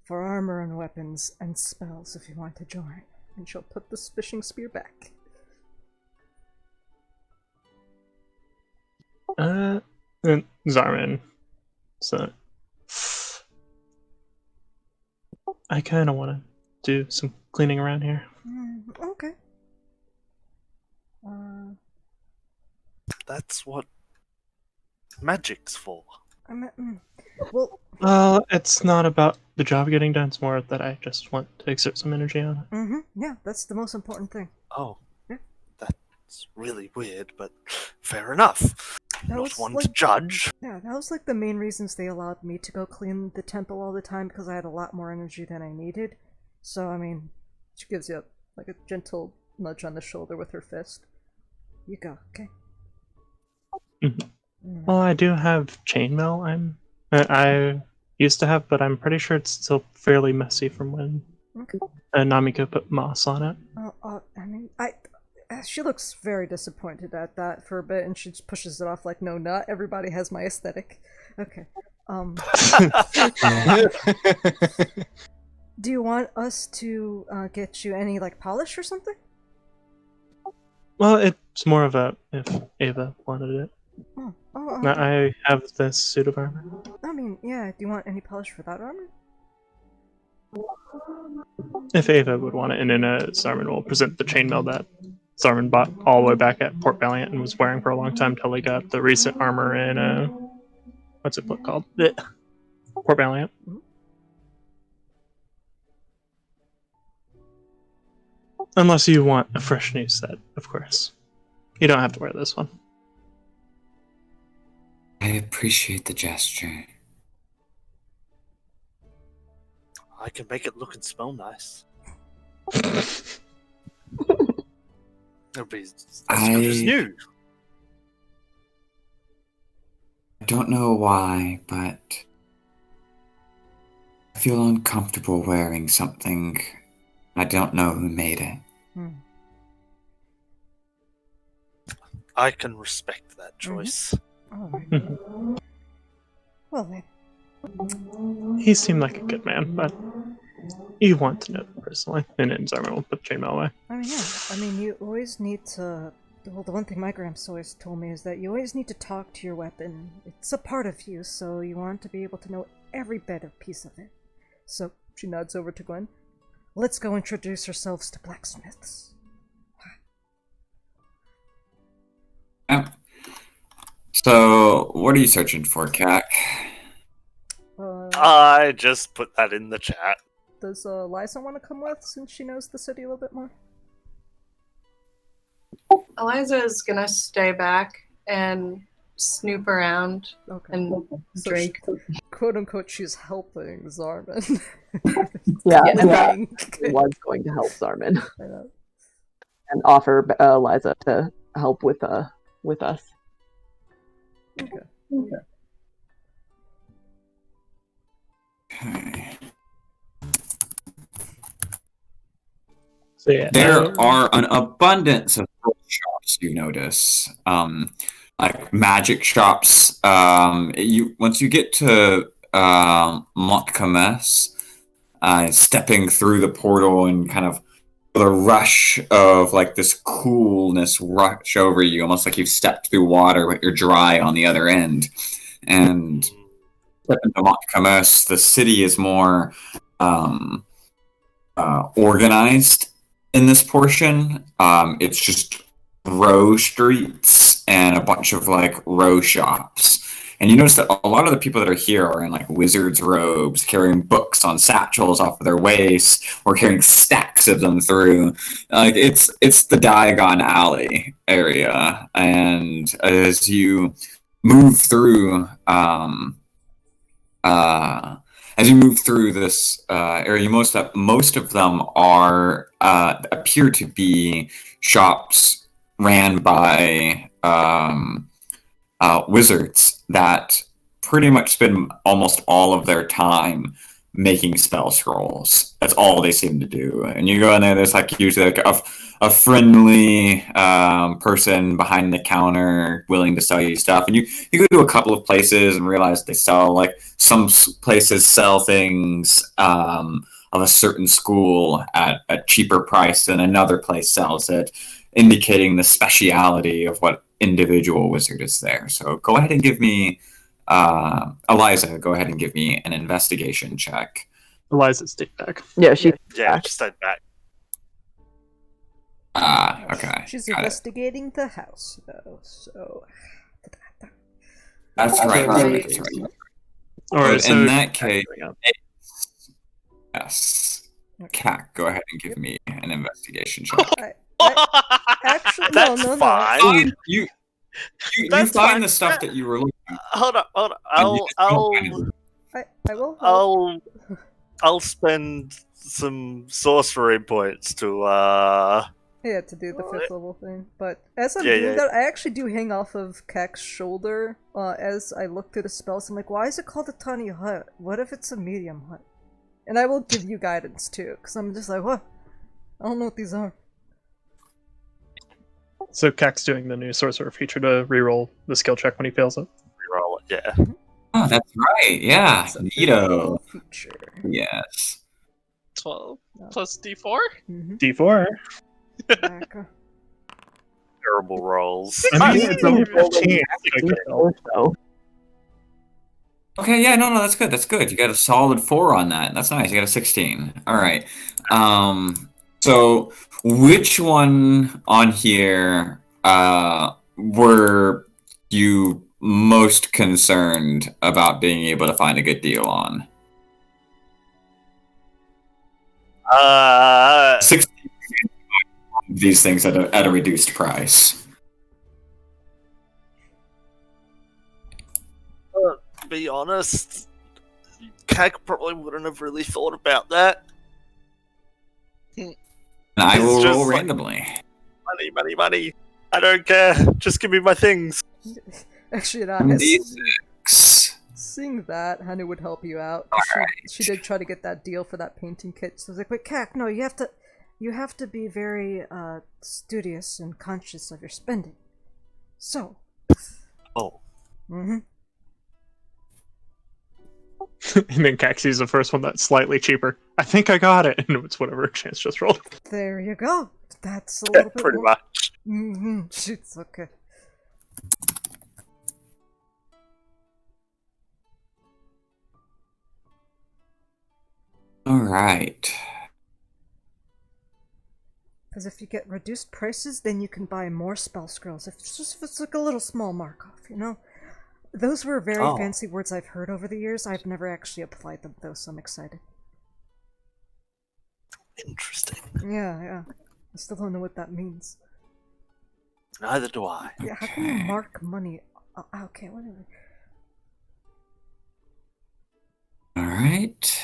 for armor and weapons and spells if you want to join. And she'll put this fishing spear back. And Zarman. So I kind of want to do some cleaning around here. Okay. That's what magic's for. Well, it's not about the job getting done. It's more that I just want to exert some energy on it. Yeah, that's the most important thing. Oh. Yeah. That's really weird, but fair enough. Not one to judge. Yeah, that was like the main reasons they allowed me to go clean the temple all the time, because I had a lot more energy than I needed. So, I mean, she gives you like a gentle nudge on the shoulder with her fist. You go, okay? Well, I do have chainmail. I used to have, but I'm pretty sure it's still fairly messy from when Namiko put moss on it. I mean, she looks very disappointed at that for a bit, and she just pushes it off like, no, not everybody has my aesthetic. Okay. Do you want us to get you any, like, polish or something? Well, it's more of a if Ava wanted it. Okay. I have this suit of armor. I mean, yeah, do you want any polish for that armor? If Ava would want it, and then Zarman will present the chainmail that Zarman bought all the way back at Port Valiant and was wearing for a long time till he got the recent armor in, what's it called? Port Valiant. Unless you want a fresh new set, of course. You don't have to wear this one. I appreciate the gesture. I can make it look and smell nice. It'll be as good as new. I don't know why, but I feel uncomfortable wearing something I don't know who made it. I can respect that choice. Well then. He seemed like a good man, but you want to know them personally. And then Zarman will put the chainmail away. I mean, yeah. I mean, you always need to... Well, the one thing my gramps always told me is that you always need to talk to your weapon. It's a part of you, so you want to be able to know every bit of piece of it. So, she nods over to Gwen. Let's go introduce ourselves to blacksmiths. Yeah. So, what are you searching for, Cat? I just put that in the chat. Does Liza want to come with, since she knows the city a little bit more? Eliza is gonna stay back and snoop around and drink. Quote unquote, she's helping Zarman. Yeah, was going to help Zarman and offer Liza to help with us. Okay. So yeah, there are an abundance of shops, you notice. Like magic shops. Once you get to Montcalmes, stepping through the portal and kind of the rush of like this coolness rush over you, almost like you've stepped through water but you're dry on the other end. And stepping to Montcalmes, the city is more organized in this portion. It's just row streets and a bunch of like row shops. And you notice that a lot of the people that are here are in like wizards' robes, carrying books on satchels off of their waists, or carrying stacks of them through. Like it's the Diagon Alley area, and as you move through, as you move through this area, most of them are appear to be shops ran by wizards that pretty much spend almost all of their time making spell scrolls. That's all they seem to do. And you go in there, there's like usually like a friendly person behind the counter willing to sell you stuff. And you go to a couple of places and realize they sell, like, some places sell things of a certain school at a cheaper price than another place sells it, indicating the speciality of what individual wizard is there. So go ahead and give me, Eliza, go ahead and give me an investigation check. Eliza's stayed back. Yeah, she's Yeah, back. just stayed back. Okay. She's got it. investigating the house, though, so. That's right. Right. That's right. All right, Good. so In that case, yeah. yes. Cat, go ahead and give me an investigation check. Actually, That's no. fine. You That's find fine. the stuff that you were looking for. Hold on. and you just don't find it. I will. Help. I'll spend some sorcery points to Yeah, to do the 5th level thing. But as I'm Yeah, doing yeah. that, I actually do hang off of Kak's shoulder as I look through the spells. I'm like, why is it called a tiny hut? What if it's a medium hut? And I will give you guidance too, because I'm just like, what? I don't know what these are. So Kak's doing the new sorcerer feature to reroll the skill check when he fails it. reroll it. Yeah. Oh, that's right. Yeah. It's a 5th Neato. level feature. Yes. 12 No. plus D4? Mm-hmm. D4. Terrible rolls. I mean, it's only 15. So Okay, yeah, no, that's good. That's good. You got a solid 4 on that. That's nice. You got a 16. All right. So which one on here were you most concerned about being able to find a good deal on? 16 these things at a reduced price. To be honest, Kag probably wouldn't have really thought about that. And I It's will just roll like- randomly. Money. I don't care. Just give me my things. Actually, D6. seeing that, Hanu would help you out. She did try to get that deal for that painting kit. So I was like, wait, Kak, no, you have to be very studious and conscious of your spending. So. Oh. Mm-hmm. And then Kak sees the first one that's slightly cheaper. I think I got it. And it's whatever chance just rolled. There you go. That's a little bit Pretty more. much. Mm-hmm. It's okay. All right. Because if you get reduced prices, then you can buy more spell scrolls. If it's like a little small markup, you know? Those were very Oh. fancy words I've heard over the years. I've never actually applied them, though, so I'm excited. Interesting. Yeah. I still don't know what that means. Neither do I. Yeah, how can you mark money? Okay, whatever. All right.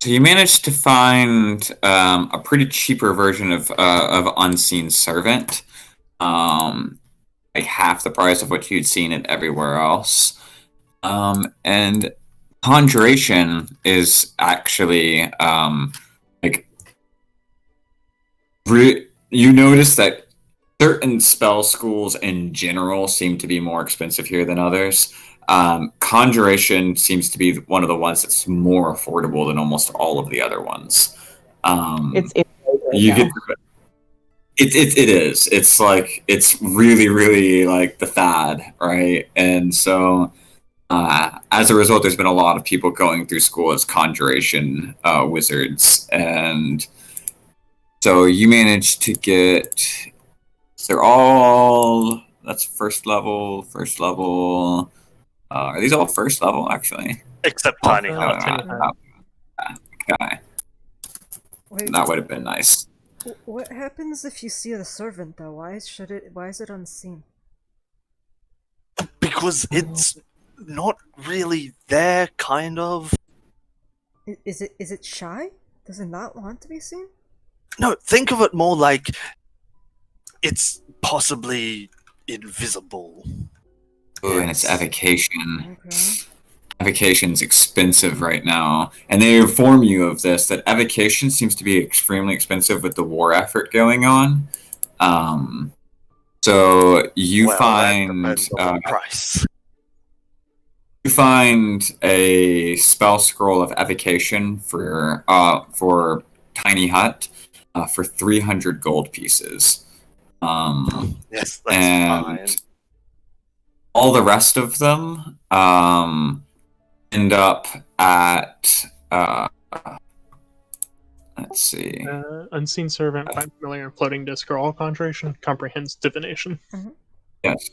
So you managed to find a pretty cheaper version of Unseen Servant, like half the price of what you'd seen it everywhere else. And Conjuration is actually you notice that certain spell schools in general seem to be more expensive here than others. Conjuration seems to be one of the ones that's more affordable than almost all of the other ones. it's in right You now. get it is. It's like it's really like the fad, right? And so as a result, there's been a lot of people going through school as conjuration wizards, and so you managed to get. They're all that's first level. Are these all first level, actually? Except Tiny Also, Hut. Tiny Hut. Okay. Wait, That would have been nice. what happens if you see the servant though? Why is it unseen? Because it's not really there, kind of. Is it shy? Does it not want to be seen? No, think of it more like it's possibly invisible. Ooh, and it's evocation. Okay. Evocation's expensive right now, and they inform you of this, that evocation seems to be extremely expensive with the war effort going on. So you Well, find that depends on the price. you find a spell scroll of evocation for Tiny Hut for 300 gold pieces. Yes, that's and fine. all the rest of them end up at let's see. Unseen servant, find familiar, floating disc, or all conjuration, comprehends divination. Yes.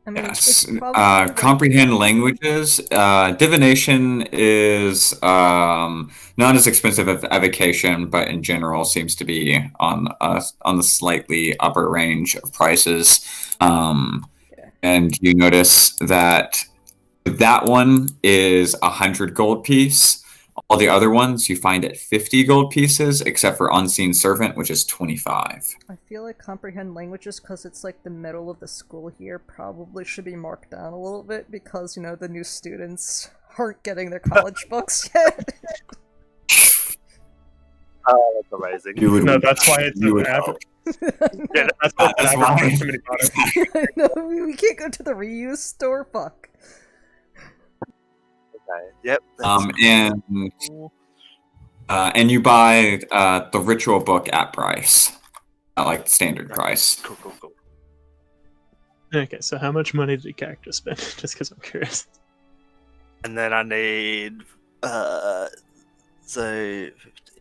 I mean, Yes. it's probably Comprehend languages. Divination is not as expensive as evocation, but in general seems to be on the slightly upper range of prices. And you notice that that one is 100 gold piece. All the other ones you find at 50 gold pieces, except for Unseen Servant, which is 25. I feel like comprehend languages, because it's like the middle of the school year, probably should be marked down a little bit because, you know, the new students aren't getting their college books yet. Oh, that's amazing. You would, No, that's why it's you an would app. hope. Yeah, that's why it's That's an app. why. Too many products. I know, we can't go to the reuse store, fuck. Okay. Yep. That's cool. And you buy the ritual book at price, not like the standard price. Cool. Okay, so how much money did Cactus spend? Just because I'm curious. And then I need so 50.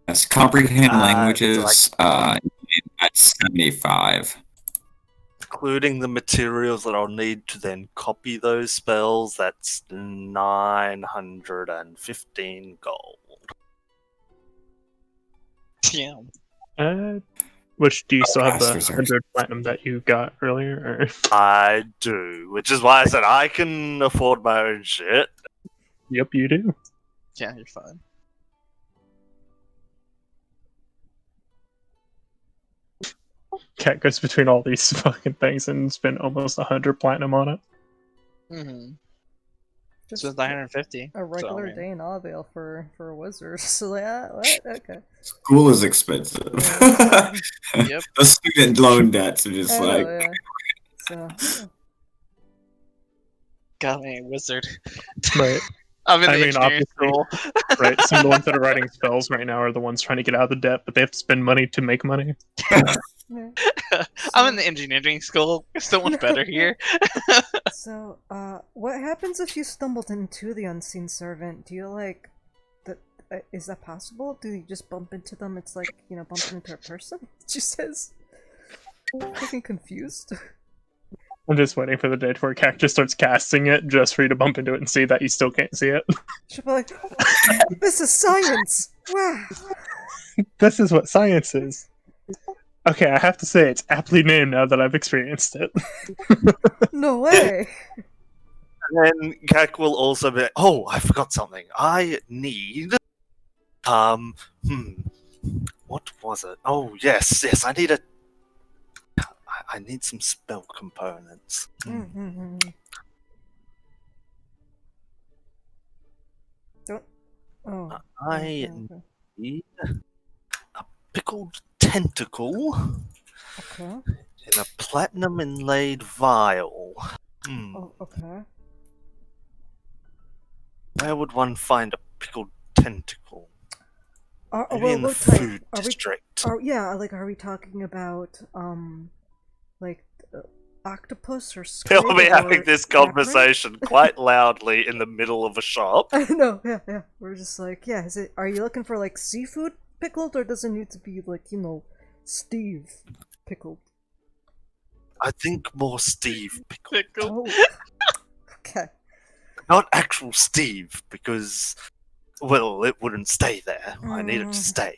Yes, comprehend so languages at 75. including the materials that I'll need to then copy those spells, that's 915 gold. Damn. Which do you still have the Casters are- 100 platinum that you got earlier? Or? I do, which is why I said I can afford my own shit. Yep, you do. Yeah, you're fine. Cat goes between all these fucking things and spend almost 100 platinum on it. Mm-hmm. Just So it's 950. a regular so, I mean, day in Avale for a wizard. So yeah, what? Okay. School is expensive. Yep. The student loan debts are just I know, like. yeah. So got me a wizard. Right. I'm in I the mean, engineering obviously- school. Right. Some of the ones that are writing spells right now are the ones trying to get out of the debt, but they have to spend money to make money. yeah. I'm in the engineering school. It's so much better here. So, what happens if you stumbled into the unseen servant? Do you like that? Is that possible? Do you just bump into them? It's like, you know, bumping into a person. She says, fucking confused. I'm just waiting for the day where Cactus starts casting it just for you to bump into it and see that you still can't see it. She'll be like, "This is science! Wow!" This is what science is. Okay, I have to say it's aptly named now that I've experienced it. No way. And then Kek will also be like, oh, I forgot something. I need what was it? Oh yes, I need I need some spell components. Don't. Oh. I okay. need a pickled tentacle Okay. in a platinum inlaid vial. Oh, okay. Where would one find a pickled tentacle? Maybe in the what type? food district. Are we talking about, like, octopus or squid They'll be or having this crab conversation quite loudly in the middle of a shop. I know, yeah. We're just like, yeah, are you looking for like seafood pickled or does it need to be like, Steve pickled? I think more Steve pickle. Pickle. Oh. Okay. Not actual Steve, because, well, it wouldn't stay there. I need it to stay.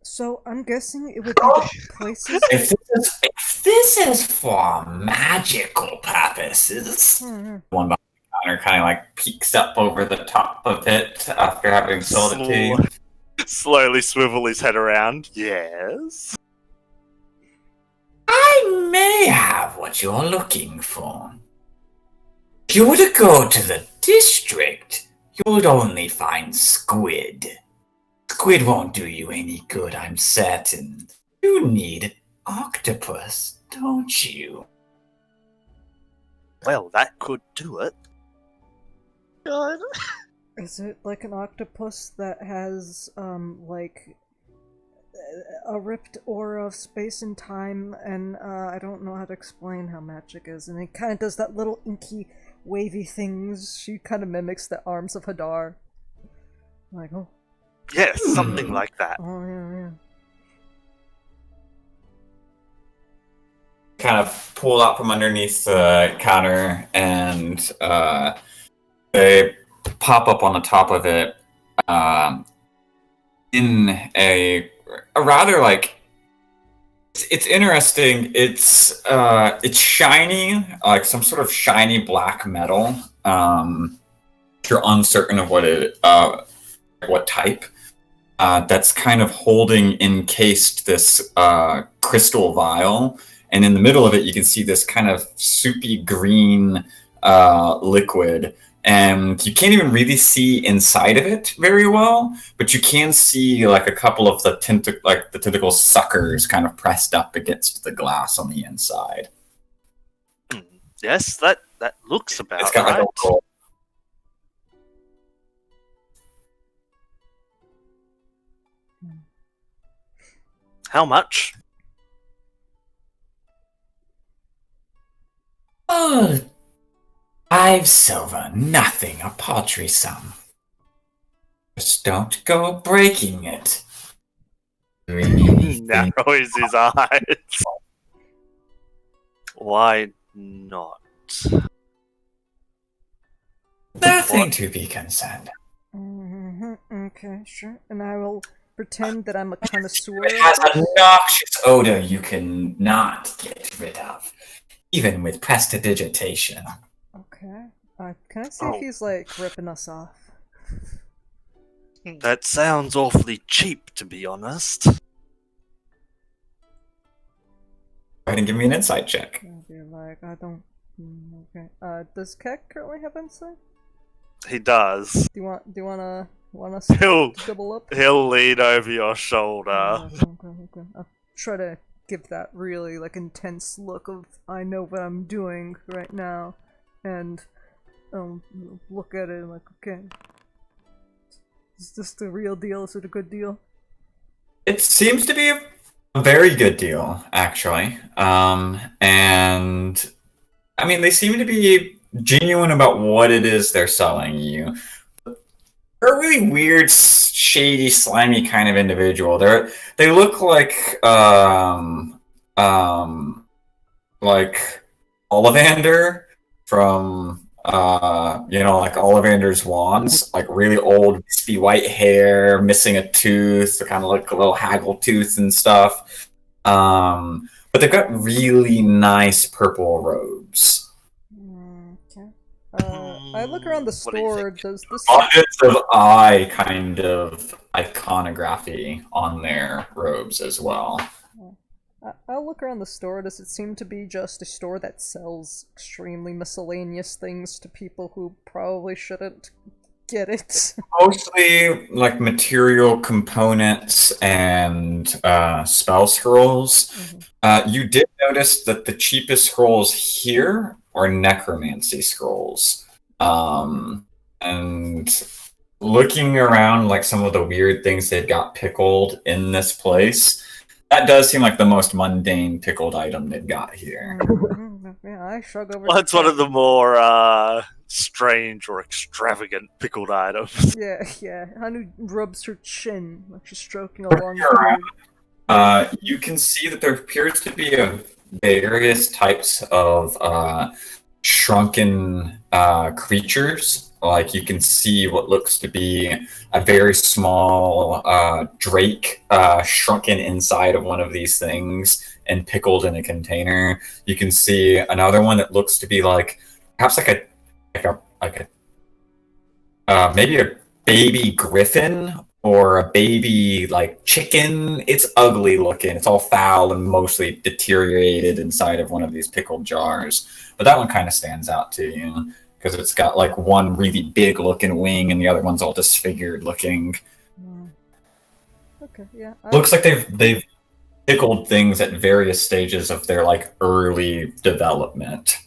So I'm guessing it would be the places. If this is for magical purposes, one behind the counter kind of like peeks up over the top of it after having sold it to you. Slowly swivel his head around. Yes. I may have what you're looking for. If you were to go to the district, you would only find squid. Squid won't do you any good, I'm certain. You need octopus, don't you? Well, that could do it. God. Is it like an octopus that has, like, a ripped aura of space and time, and, I don't know how to explain how magic is, and it kind of does that little inky, wavy things. She kind of mimics the arms of Hadar. Like, oh. Yes, something like that. Oh, yeah. Kind of pull out from underneath the counter and they pop up on the top of it in a rather like it's interesting. It's shiny, like some sort of shiny black metal. If you're uncertain of what type, that's kind of holding encased this crystal vial. And in the middle of it, you can see this kind of soupy green liquid. And you can't even really see inside of it very well, but you can see like a couple of the tentacle suckers kind of pressed up against the glass on the inside. Yes, that looks about It's got right. like a little... How much? Oh, 5 silver, nothing, a paltry sum. Just don't go breaking it. Narrows his eyes. Why not? Nothing to be concerned. Okay, sure. And I will pretend that I'm a connoisseur. It has a noxious odor you cannot get rid of, even with prestidigitation. Okay. Can I see if he's like ripping us off? That sounds awfully cheap, to be honest. Go ahead and give me an insight check. I'll be like, I don't. Okay. Does Keck currently have insight? He does. Do you want us to He'll double up? he'll lean over your shoulder. Okay. I'll try to give that really like intense look of I know what I'm doing right now, and look at it and like, okay, is this the real deal? Is it a good deal? It seems to be a very good deal, actually. And I mean, they seem to be genuine about what it is they're selling you. They're a really weird, shady, slimy kind of individual. They look like Ollivander from like Ollivander's wands, like really old, wispy white hair, missing a tooth, kind of like a little haggle tooth and stuff. But they've got really nice purple robes. Okay. I look around the What do you store. think? Does this? Abundance of eye kind of iconography on their robes as well. I'll look around the store. Does it seem to be just a store that sells extremely miscellaneous things to people who probably shouldn't get it? Mostly like material components and spell scrolls. You did notice that the cheapest scrolls here are necromancy scrolls. And looking around like some of the weird things they've got pickled in this place, That does seem like the most mundane pickled item they've got here. Yeah, I shrug over. Well, to that's one Cat. of the more strange or extravagant pickled items. Yeah. Hanu rubs her chin like she's stroking a long beard. You can see that there appears to be various types of shrunken creatures. Like you can see what looks to be a very small drake shrunken inside of one of these things and pickled in a container. You can see another one that looks to be like perhaps like a maybe a baby griffin or a baby like chicken. It's ugly looking. It's all foul and mostly deteriorated inside of one of these pickled jars. But that one kind of stands out to you because it's got like one really big looking wing and the other one's all disfigured looking. Okay, yeah. Looks like they've pickled things at various stages of their like early development.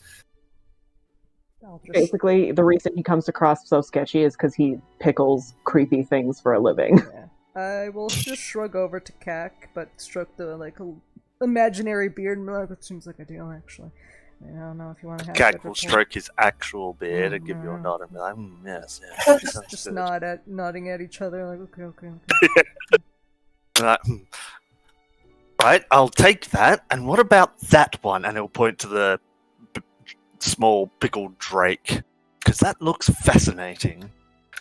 Basically, the reason he comes across so sketchy is because he pickles creepy things for a living. Yeah. I will just shrug over to Cac, but stroke the like imaginary beard and be like, "It seems like a deal, actually." I don't know if you want to have. Gag will stroke his actual beard and give you a nod and be like, yes, yes. Just nodding at each other, like, okay. Right, I'll take that. And what about that one? And he'll point to the small pickled drake, because that looks fascinating.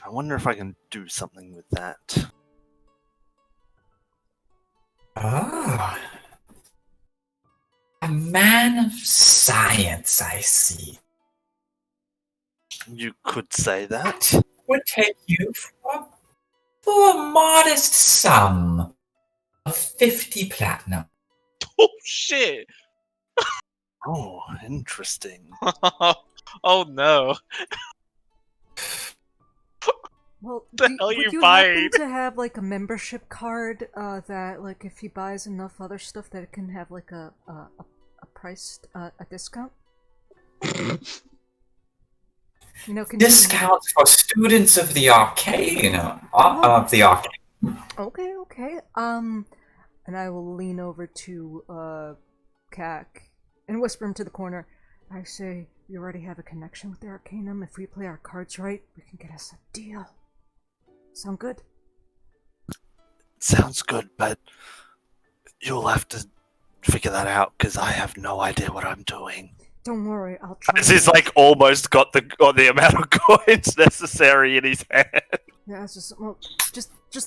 I wonder if I can do something with that. Ah. A man of science, I see. You could say that. Would take you for a modest sum of 50 platinum. Oh shit! Oh, interesting. Oh no! Well, The hell would you you buying? happen to have like a membership card that, like, if he buys enough other stuff, that it can have like a price, a discount? You know, Discounts for students of the arcane. Of the arcane. Okay. And I will lean over to Cac and whisper him to the corner. I say, we already have a connection with the Arcanum. If we play our cards right, we can get us a deal. Sound good? Sounds good, but you'll have to figure that out because I have no idea what I'm doing. Don't worry, I'll try. He's like almost got the amount of coins necessary in his hand. Yeah, it's just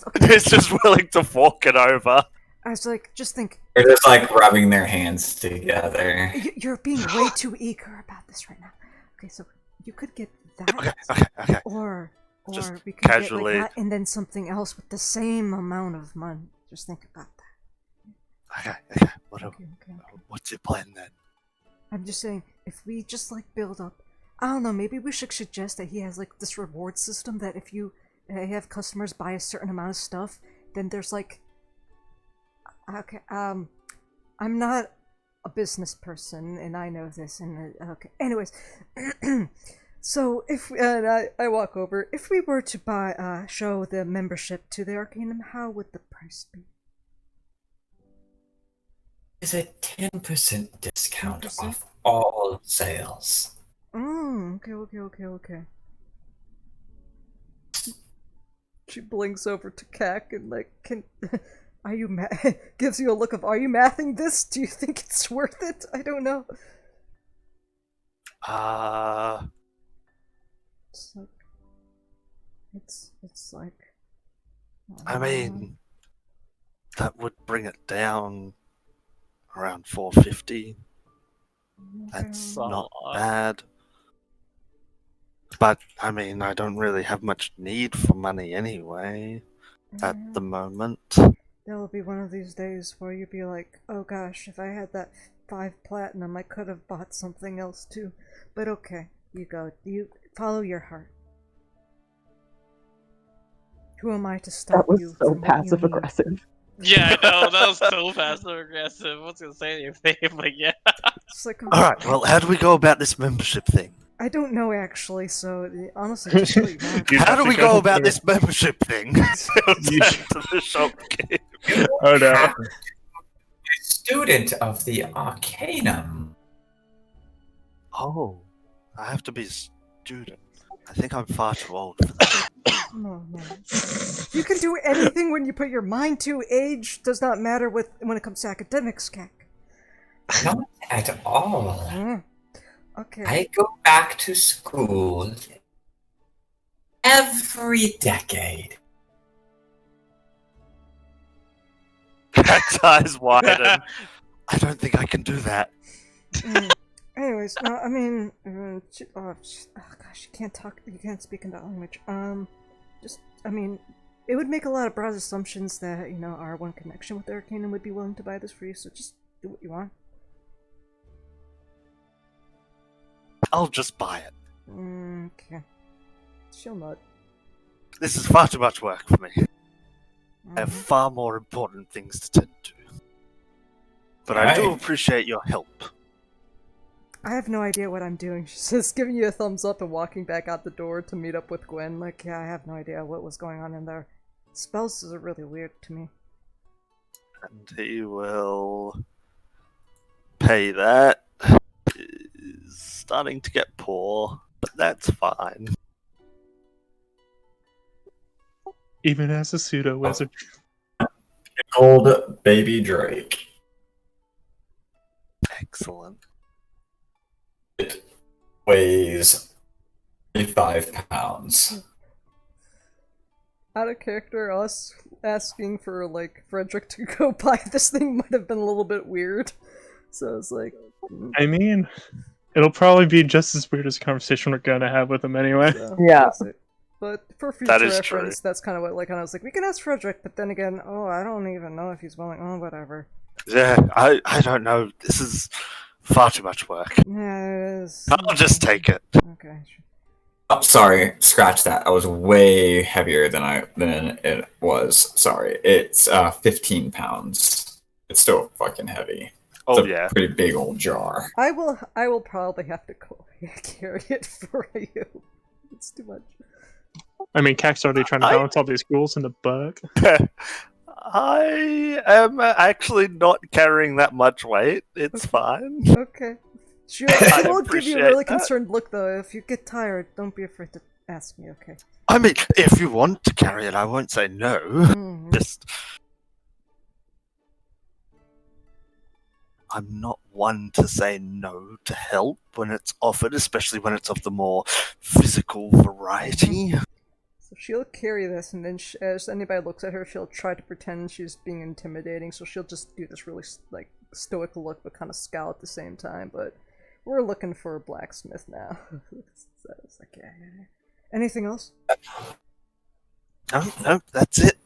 okay. He's just willing to fork it over. I was like, just think. They're just like rubbing their hands together. You're being way too eager about this right now. Okay, so you could get that, Okay. or Just we could casually- get like that and then something else with the same amount of money. Just think about that. Okay. Okay. What's your plan then? I'm just saying, if we just like build up, I don't know, maybe we should suggest that he has like this reward system that if you have customers buy a certain amount of stuff, then there's like, okay, I'm not a business person and I know this, and okay, anyways, so if and I walk over, if we were to buy show the membership to the Arcanum, how would the price be? Is a 10% discount 10%? off all sales. Okay. She blinks over to Cac and like, are you gives you a look of, are you mathing this? Do you think it's worth it? I don't know. It's like. I mean, that would bring it down around 450. That's not bad. But, I mean, I don't really have much need for money anyway, at the moment. There'll be one of these days where you'll be like, oh gosh, if I had that 5 platinum, I could have bought something else too. But okay, you go. You follow your heart. Who am I to stop you? That was so passive aggressive. Yeah, I know, that was so passive aggressive. I was gonna say anything, but yeah. It's like, Alright, well, how do we go about this membership thing? I don't know actually, so honestly, just what you want. How do we go about this membership thing? To the shopkeep. Oh no. student of the Arcanum. Oh, I have to be a student. I think I'm far too old for that. No, no. You can do anything when you put your mind to. Age does not matter when it comes to academics, Kek. Not at all. Okay. I go back to school every decade. Cat's eyes widen. I don't think I can do that. Anyways, no, I mean, oh gosh, you can't talk, you can't speak in that language. I mean, it would make a lot of broad assumptions that, you know, our one connection with Arcanum would be willing to buy this for you, so just do what you want. I'll just buy it. Okay. She'll nod. This is far too much work for me. I have far more important things to tend to. But I do Right. appreciate your help. I have no idea what I'm doing. She's just giving you a thumbs up and walking back out the door to meet up with Gwen. Like, yeah, I have no idea what was going on in there. Spells are really weird to me. And he will pay that. He's starting to get poor, but that's fine. Even as a pseudo wizard. Pickled baby Drake. Excellent. It weighs 35 pounds. Out of character, us asking for, like, Frederick to go buy this thing might have been a little bit weird. So it's like... I mean, it'll probably be just as weird as a conversation we're gonna have with him anyway. So, Yeah. that's it. But for future That is reference, true. that's kind of what, like, I was like, we can ask Frederick, but then again, oh, I don't even know if he's willing. Oh, whatever. Yeah, I don't know. This is far too much work. Yeah, it is. I'll just take it. Okay, sure. Oh, sorry, scratch that. I was way heavier than it was. Sorry, it's 15 pounds. It's still fucking heavy. Oh It's a yeah. pretty big old jar. I will probably have to carry it for you. It's too much. I mean, Kak's already trying to balance all these ghouls in the book. I am actually not carrying that much weight. It's fine. Okay. She will give you a appreciate really that. concerned look, though. If you get tired, don't be afraid to ask me, okay? I mean, if you want to carry it, I won't say no. Mhm. Just, I'm not one to say no to help when it's offered, especially when it's of the more physical variety. So she'll carry this, and then as anybody looks at her, she'll try to pretend she's being intimidating. So she'll just do this really like stoic look, but kind of scowl at the same time. But we're looking for a blacksmith now. So it's like, yeah. Anything else? No, that's it.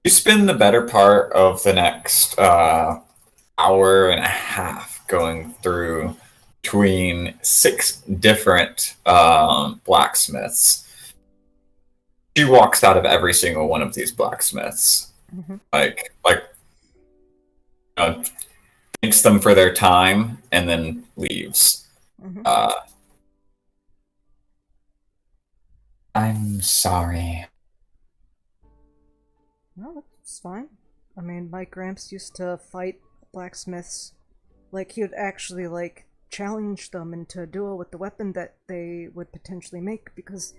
You spend the better part of the next hour and a half going through between 6 different blacksmiths. She walks out of every single one of these blacksmiths. Like thanks them for their time and then leaves. I'm sorry. No, it's fine. I mean, my Gramps used to fight blacksmiths. Like, he would actually, like, challenge them into a duel with the weapon that they would potentially make, because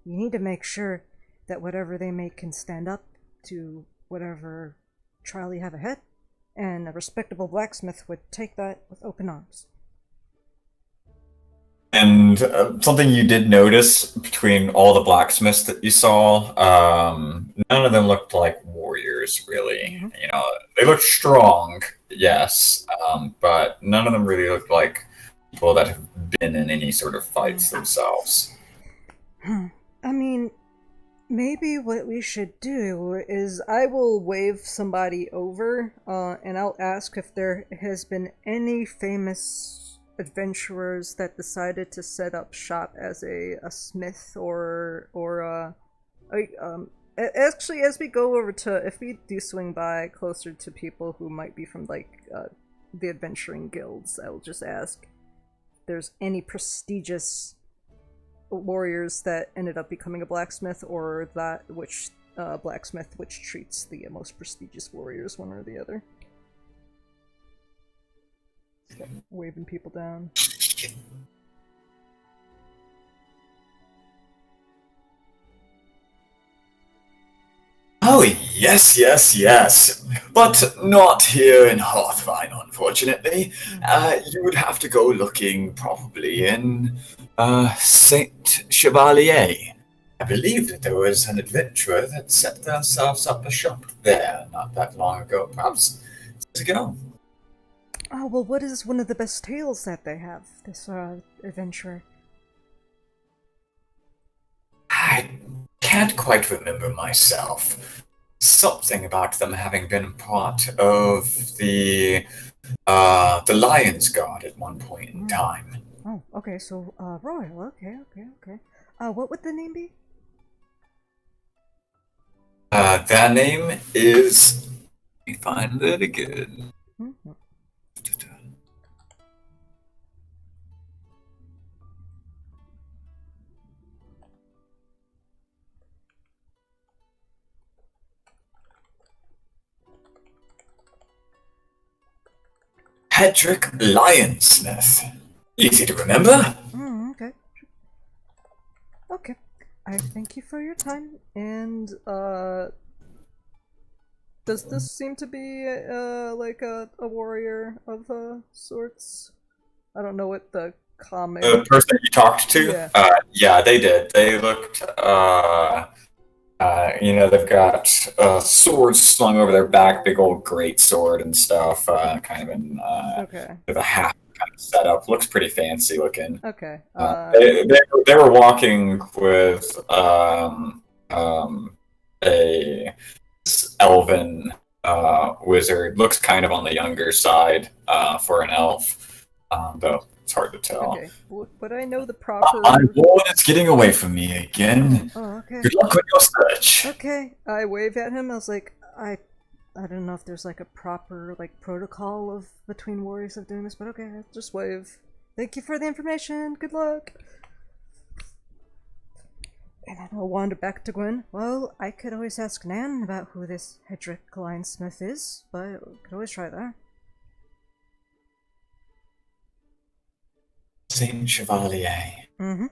you need to make sure that whatever they make can stand up to whatever trial you have ahead. And a respectable blacksmith would take that with open arms. And something you did notice between all the blacksmiths that you saw, none of them looked like warriors, really. You know, they looked strong, yes, but none of them really looked like people that have been in any sort of fights themselves. I mean, maybe what we should do is I will wave somebody over, and I'll ask if there has been any famous adventurers that decided to set up shop as a smith actually, as we go over to, if we do swing by closer to people who might be from like the adventuring guilds, I will just ask if there's any prestigious warriors that ended up becoming a blacksmith, or that which blacksmith, which treats the most prestigious warriors, one or the other. Waving people down. Oh, yes, yes, yes. But not here in Hearthvine, unfortunately. You would have to go looking probably in Saint Chevalier. I believe that there was an adventurer that set themselves up a shop there not that long ago, perhaps years ago. Oh, well, what is one of the best tales that they have, this adventurer? I can't quite remember myself. Something about them having been part of the Lion's Guard at one point in time. Oh, okay, so, royal, okay. What would the name be? Their name is. Let me find it again. Mm-hmm. Hedrick Lionsmith. Easy to remember. Okay. Okay. I thank you for your time, and, does this seem to be, like a warrior of, sorts? I don't know what the common... The person you talked to? Yeah. Yeah, they did. They looked, they've got swords slung over their back, big old great sword and stuff, kind of in Okay. with a hat kind of setup. Looks pretty fancy looking. Okay. They were walking with a elven wizard. Looks kind of on the younger side for an elf, though it's hard to tell. Okay. Would I know the proper... My lord is getting away from me again. Oh, okay. Good luck with your search. Okay. I wave at him. I was like, I don't know if there's like a proper like protocol of between warriors of doing this, but okay, I'll just wave. Thank you for the information. Good luck. And then I'll wander back to Gwen. Well, I could always ask Nan about who this Hedrick Lionsmith is, but I could always try that. Saint Chevalier. Mm-hmm.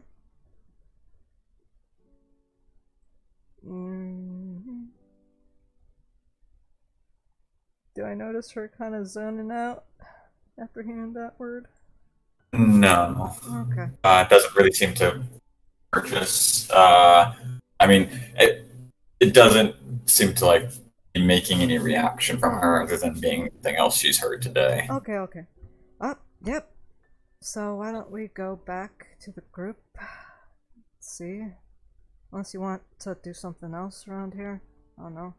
Do I notice her kind of zoning out after hearing that word? No. Okay. It doesn't really seem to purchase. I mean, it doesn't seem to like be making any reaction from her other than being anything else she's heard today. Okay. Yep. So why don't we go back to the group? Let's see. Unless you want to do something else around here. I don't know.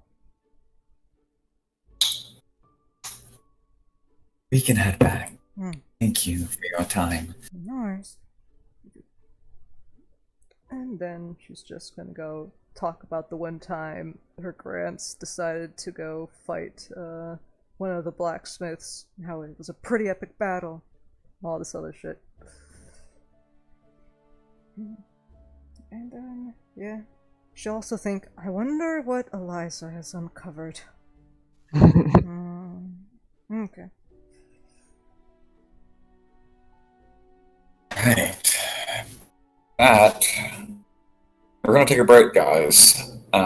We can head back. Thank you for your time. No worries. And then she's just gonna go talk about the one time her grants decided to go fight one of the blacksmiths, how it was a pretty epic battle, all this other shit. And then, yeah. She'll also think, I wonder what Eliza has uncovered. Okay. Right. We're gonna take a break, guys. We're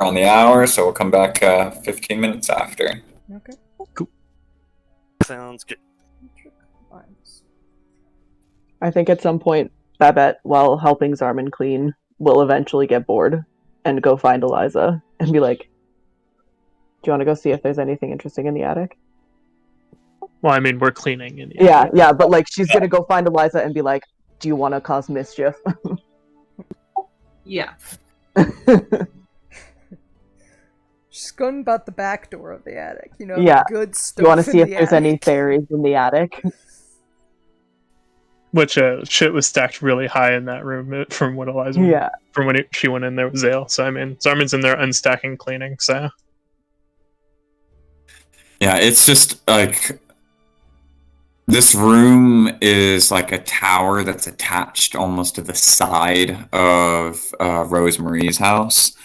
on the hour, so we'll come back 15 minutes after. Okay. Cool. Sounds good. I think at some point, Babette, while helping Zarman clean, will eventually get bored and go find Eliza and be like, do you want to go see if there's anything interesting in the attic? Well, I mean, we're cleaning in the Yeah, but like she's gonna go find Eliza and be like, do you want to cause mischief? Yeah. She's going about the back door of the attic, Yeah. the good stuff. You want to see if there's any attic. fairies in the attic? Which shit was stacked really high in that room from what Eliza. Yeah. From when she went in there with Zale. So I mean, Zarman's in there unstacking, cleaning. So. Yeah, it's just like this room is like a tower that's attached almost to the side of Rosemarie's house.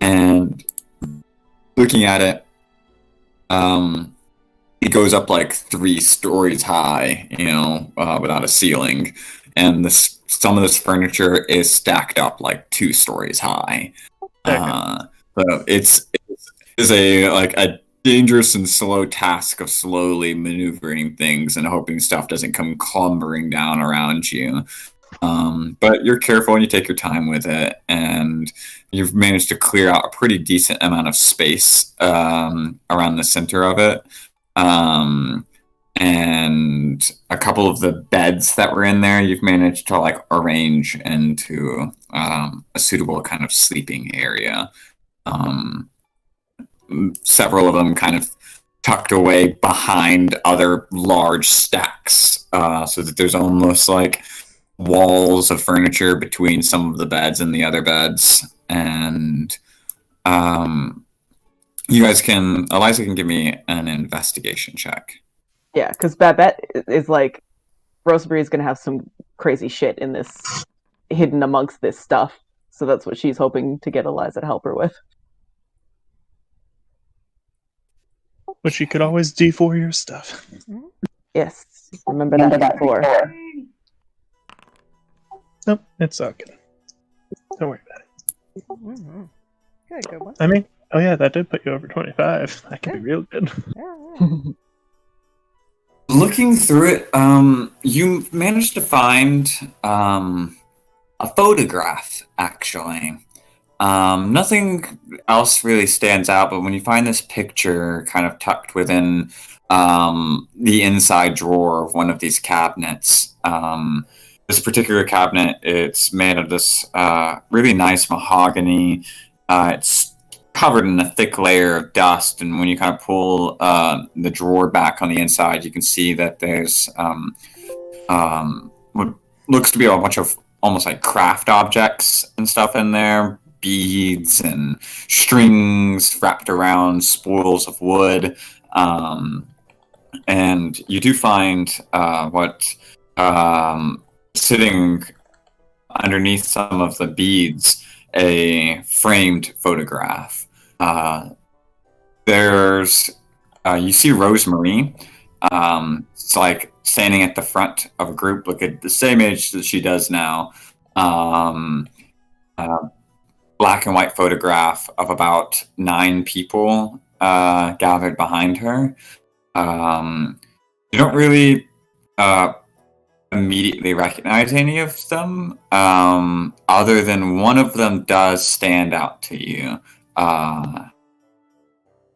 and looking at it, it goes up like 3 stories high, without a ceiling, and some of this furniture is stacked up like 2 stories high. So it's a dangerous and slow task of slowly maneuvering things and hoping stuff doesn't come clumbering down around you. But you're careful and you take your time with it, and you've managed to clear out a pretty decent amount of space around the center of it. And a couple of the beds that were in there, you've managed to like arrange into a suitable kind of sleeping area. Several of them kind of tucked away behind other large stacks, so that there's almost like walls of furniture between some of the beds and the other beds. And Eliza can give me an investigation check. Yeah, because Babette is like, Rosemary is going to have some crazy shit in this, hidden amongst this stuff. So that's what she's hoping to get Eliza to help her with. But you could always D4 your stuff. Yes, remember that before. Nope, it's all good. Don't worry about it. Mm-hmm. Good one. I mean, oh yeah, that did put you over 25. That could be real good. Yeah. Looking through it, you managed to find a photograph, actually. Nothing else really stands out, but when you find this picture kind of tucked within the inside drawer of one of these cabinets, this particular cabinet, it's made of this really nice mahogany. It's covered in a thick layer of dust, and when you kind of pull the drawer back on the inside, you can see that there's what looks to be a bunch of almost like craft objects and stuff in there, beads and strings wrapped around spools of wood. And you do find what sitting underneath some of the beads, a framed photograph. There's you see Rosemary. It's like standing at the front of a group, look at the same age that she does now. Black and white photograph of about 9 people gathered behind her. You don't really immediately recognize any of them, other than one of them does stand out to you.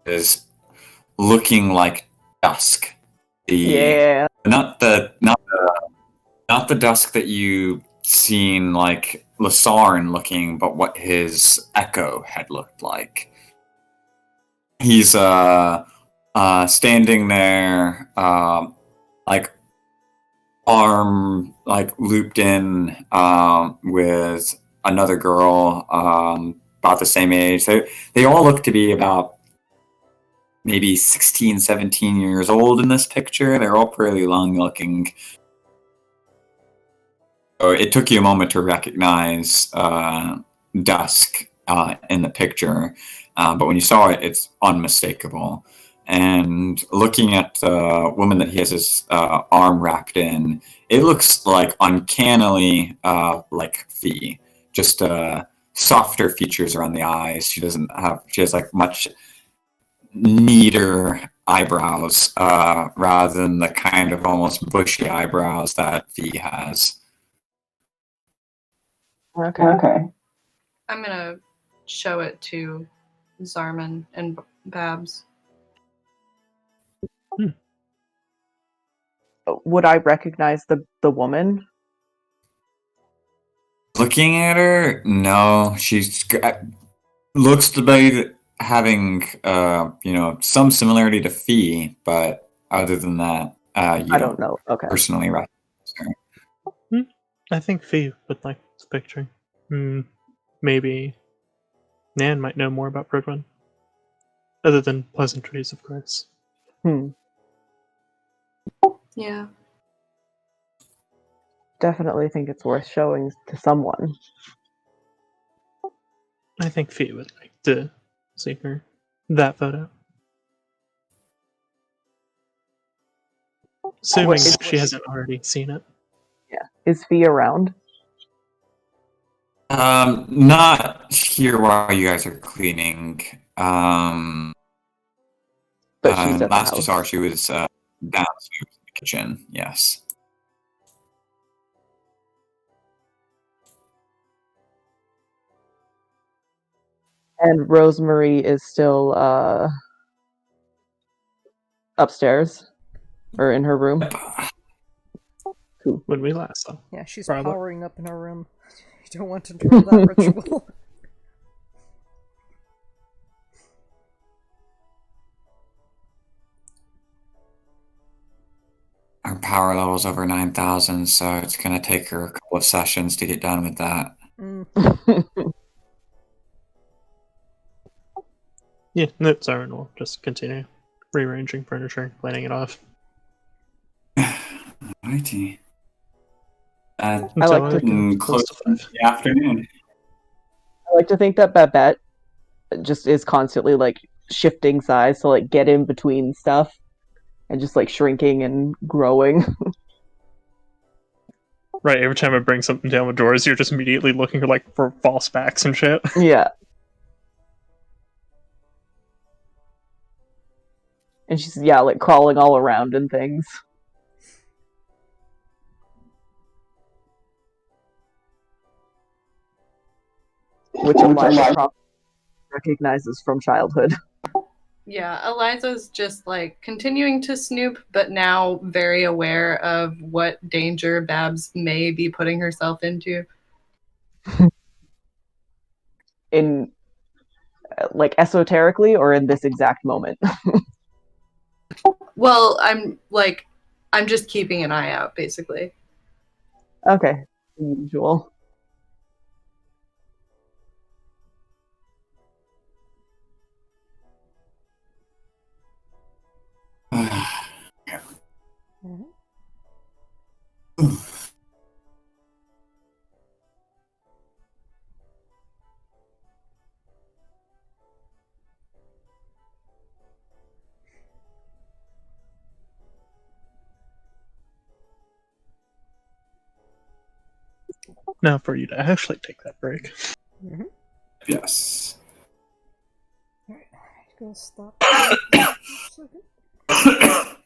Is looking like Dusk. Yeah. Not the Dusk that you seen like Lasarn looking, but what his echo had looked like. He's standing there, like arm like looped in with another girl about the same age. They all look to be about maybe 16, 17 years old in this picture. They're all pretty long looking. So it took you a moment to recognize Dusk in the picture, but when you saw it, it's unmistakable. And looking at the woman that he has his arm wrapped in, it looks like uncannily like Fee. Just softer features around the eyes. She has like much neater eyebrows rather than the kind of almost bushy eyebrows that Fee has. Okay. I'm gonna show it to Zarman and Babs. Would I recognize the woman? Looking at her, no. She's looks to be having some similarity to Fee, but other than that, you don't know. Okay. personally recognize her. I think Fee would like the picture. Maybe Nan might know more about Bridwin. Other than pleasantries, of course. Yeah. Definitely think it's worth showing to someone. I think Fee would like to see that photo. Assuming Wait, she hasn't already seen it. Yeah. Is Fee around? Not here while you guys are cleaning. But she's at the Last you house. saw her, she was downstairs in the kitchen. Yes. And Rosemary is still upstairs or in her room. When we last saw. Yeah, she's Probably. powering up in her room. You don't want to interrupt that ritual. Her power level's over 9,000, so it's gonna take her a couple of sessions to get done with that. Yeah, that's Siren will just continue rearranging furniture, cleaning it off. Righty. I like to think Close to the afternoon. I like to think that Babette just is constantly like shifting size to like get in between stuff and just like shrinking and growing. Right, every time I bring something down with drawers, you're just immediately looking for like for false backs and shit. Yeah. And she's like crawling all around and things. Which Eliza recognizes from childhood. Yeah, Eliza's just like continuing to snoop, but now very aware of what danger Babs may be putting herself into. In like esoterically or in this exact moment? Well, I'm just keeping an eye out, basically. Okay. Usual. Now for you to actually take that break. Yes. Alright, gonna stop for a second.